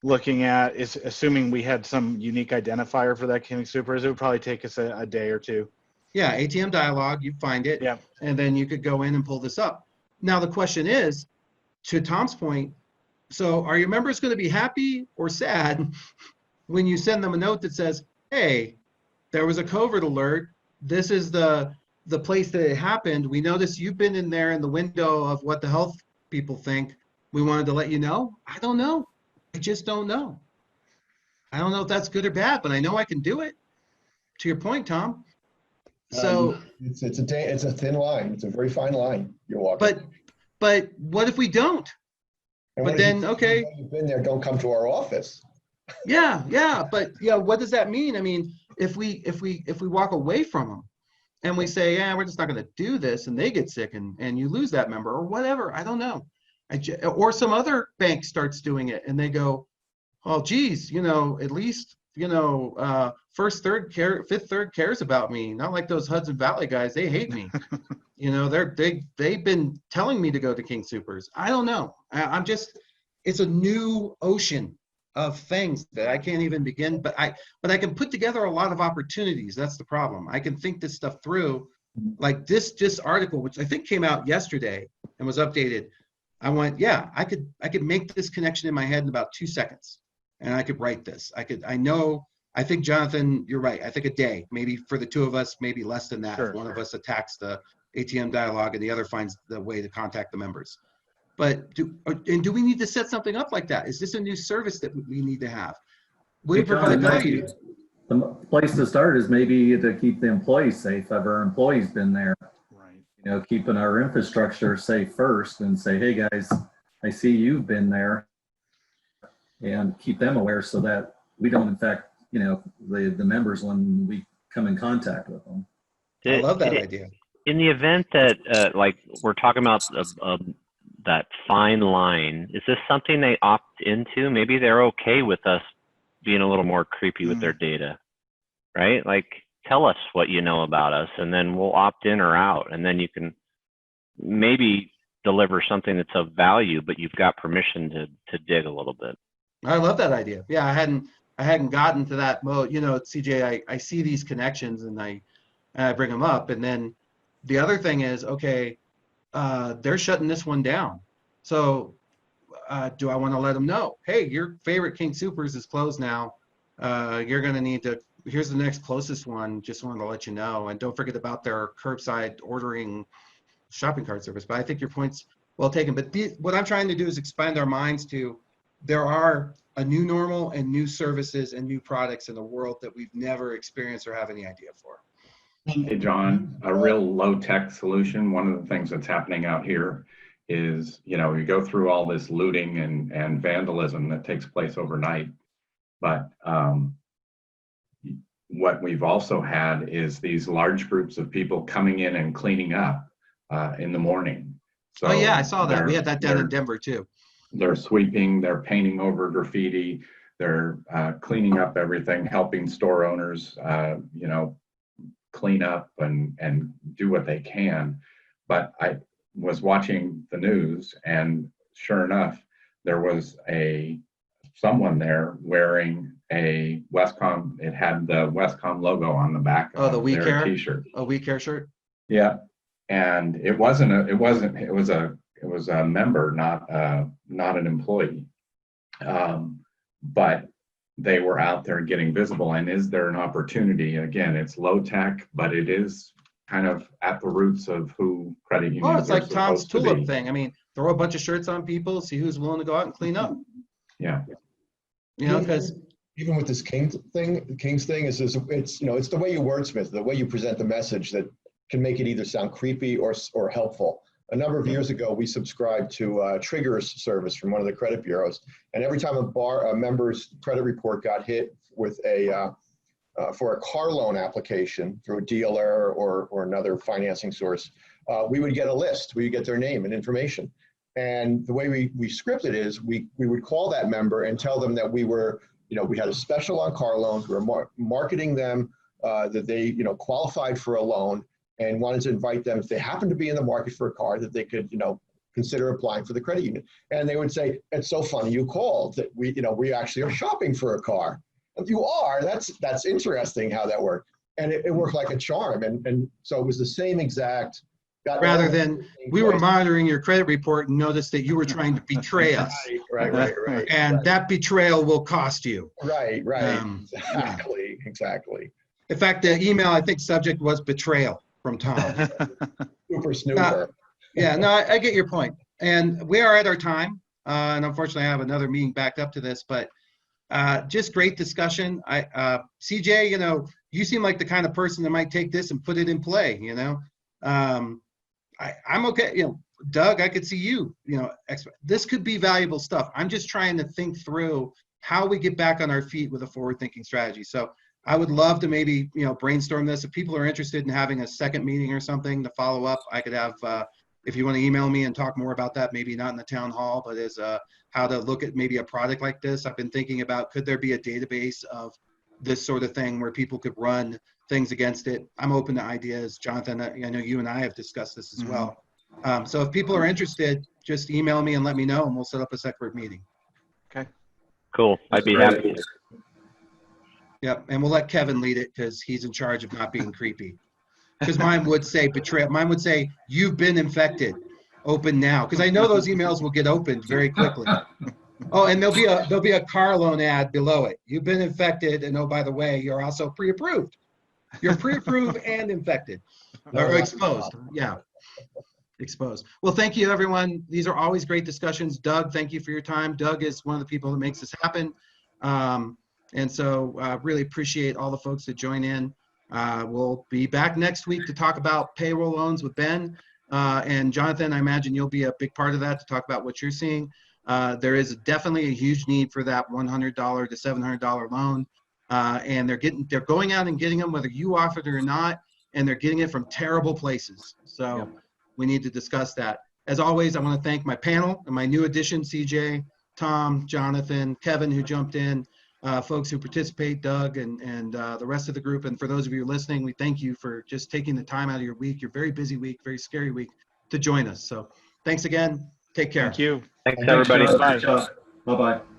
looking at, assuming we had some unique identifier for that King Soopers, it would probably take us a day or two. Yeah, ATM dialog, you find it, yeah, and then you could go in and pull this up. Now the question is, to Tom's point, so are your members going to be happy or sad when you send them a note that says, hey, there was a COVID alert, this is the place that it happened, we noticed you've been in there in the window of what the health people think, we wanted to let you know? I don't know. I just don't know. I don't know if that's good or bad, but I know I can do it. To your point, Tom. So it's a thin line. It's a very fine line you're walking. But what if we don't? And but then, okay. You've been there, don't come to our office. Yeah. But what does that mean? I mean, if we walk away from them and we say, yeah, we're just not going to do this, and they get sick and you lose that member or whatever, I don't know. Or some other bank starts doing it and they go, oh, geez, at least, fifth third cares about me. Not like those Hudson Valley guys. They hate me. They've been telling me to go to King Soopers. I don't know. It's a new ocean of things that I can't even begin, but I can put together a lot of opportunities. That's the problem. I can think this stuff through, like this article, which I think came out yesterday and was updated. I went, yeah, I could make this connection in my head in about 2 seconds, and I could write this. I think, Jonathan, you're right. I think a day, maybe for the two of us, maybe less than that. Sure, if one of us attacks the ATM dialogue and the other finds the way to contact the members. But do we need to set something up like that? Is this a new service that we need to have? We provide value. The place to start is maybe to keep the employees safe. Have our employees been there? Right. Keeping our infrastructure safe first, and say, hey guys, I see you've been there, and keep them aware so that we don't infect, the members when we come in contact with them. I love that idea. In the event that, like, we're talking about that fine line, is this something they opt into? Maybe they're okay with us being a little more creepy with their data, right? Like, tell us what you know about us, and then we'll opt in or out, and then you can maybe deliver something that's of value, but you've got permission to dig a little bit. I love that idea. Yeah, I hadn't gotten to that mode. You know, CJ, I see these connections and I bring them up, and then the other thing is, okay, they're shutting this one down. So do I want to let them know, hey, your favorite King Soopers is closed now. You're going to need to, here's the next closest one. Just wanted to let you know. And don't forget about their curbside ordering shopping cart service. But I think your point's well taken. But what I'm trying to do is expand our minds to, there are a new normal and new services and new products in the world that we've never experienced or have any idea for. Hey, John, a real low-tech solution. One of the things that's happening out here is, you know, you go through all this looting and vandalism that takes place overnight. But what we've also had is these large groups of people coming in and cleaning up in the morning. So oh yeah, I saw that. We had that down in Denver too. They're sweeping, they're painting over graffiti, they're cleaning up everything, helping store owners, you know, clean up and do what they can. But I was watching the news, and sure enough, there was someone there wearing a Westcom. It had the Westcom logo on the back Oh, the of We their Care T-shirt. a We Care shirt. Yeah, and it was a member, not an employee. But they were out there getting visible. And is there an opportunity? Again, it's low tech, but it is kind of at the roots of who credit unions Oh, it's like are Tom's supposed to tulip be. thing. I mean, throw a bunch of shirts on people, see who's willing to go out and clean up. Yeah. You know, because Even with this King's thing is it's, you know, it's the way you wordsmith, the way you present the message that can make it either sound creepy or helpful. A number of years ago, we subscribed to Triggers service from one of the credit bureaus, and every time a member's credit report got hit with for a car loan application through a dealer or another financing source, we would get a list. We would get their name and information. And the way we script it is we would call that member and tell them that we were, you know, we had a special on car loans. We were marketing them that they, you know, qualified for a loan, and wanted to invite them, if they happen to be in the market for a car, that they could, you know, consider applying for the credit union. And they would say, it's so funny you called, that we, you know, we actually are shopping for a car. And you are, that's interesting how that worked. And it worked like a charm. And so it was the same exact. rather than we were monitoring your credit report and noticed that you were trying to betray us. Right. And that betrayal will cost you. Right. Yeah. Exactly. In fact, the email, I think subject was betrayal from Tom. Super snooper. Yeah, no, I get your point. And we are at our time. And unfortunately, I have another meeting backed up to this, but just great discussion. CJ, you know, you seem like the kind of person that might take this and put it in play, you know. I'm okay. You know, Doug, I could see you, you know, this could be valuable stuff. I'm just trying to think through how we get back on our feet with a forward-thinking strategy. So I would love to maybe, you know, brainstorm this. If people are interested in having a second meeting or something to follow up, I could have, if you want to email me and talk more about that, maybe not in the town hall, but as how to look at maybe a product like this. I've been thinking about, could there be a database of this sort of thing where people could run things against it? I'm open to ideas. Jonathan, I know you and I have discussed this as well. So if people are interested, just email me and let me know, and we'll set up a separate meeting. Okay. Cool. I'd be happy to. Yep, and we'll let Kevin lead it because he's in charge of not being creepy. Because mine would say betrayal. Mine would say, you've been infected. Open now. Because I know those emails will get opened very quickly. Oh, and there'll be a car loan ad below it. You've been infected, and oh, by the way, you're also pre-approved. You're pre-approved and infected. Or exposed. Yeah. Exposed. Well, thank you, everyone. These are always great discussions. Doug, thank you for your time. Doug is one of the people that makes this happen. And so really appreciate all the folks that join in. We'll be back next week to talk about payroll loans with Ben. And Jonathan, I imagine you'll be a big part of that to talk about what you're seeing. There is definitely a huge need for that $100 to $700 loan. And they're going out and getting them whether you offer it or not. and they're getting it from terrible places. So Yep. we need to discuss that. As always, I want to thank my panel and my new addition, CJ, Tom, Jonathan, Kevin, who jumped in, folks who participate, Doug, and the rest of the group. And for those of you listening, we thank you for just taking the time out of your week, your very busy week, very scary week, to join us. So thanks again. Take care. Thank you. Thanks, Thanks, everybody. John. Bye. Good job. Bye-bye.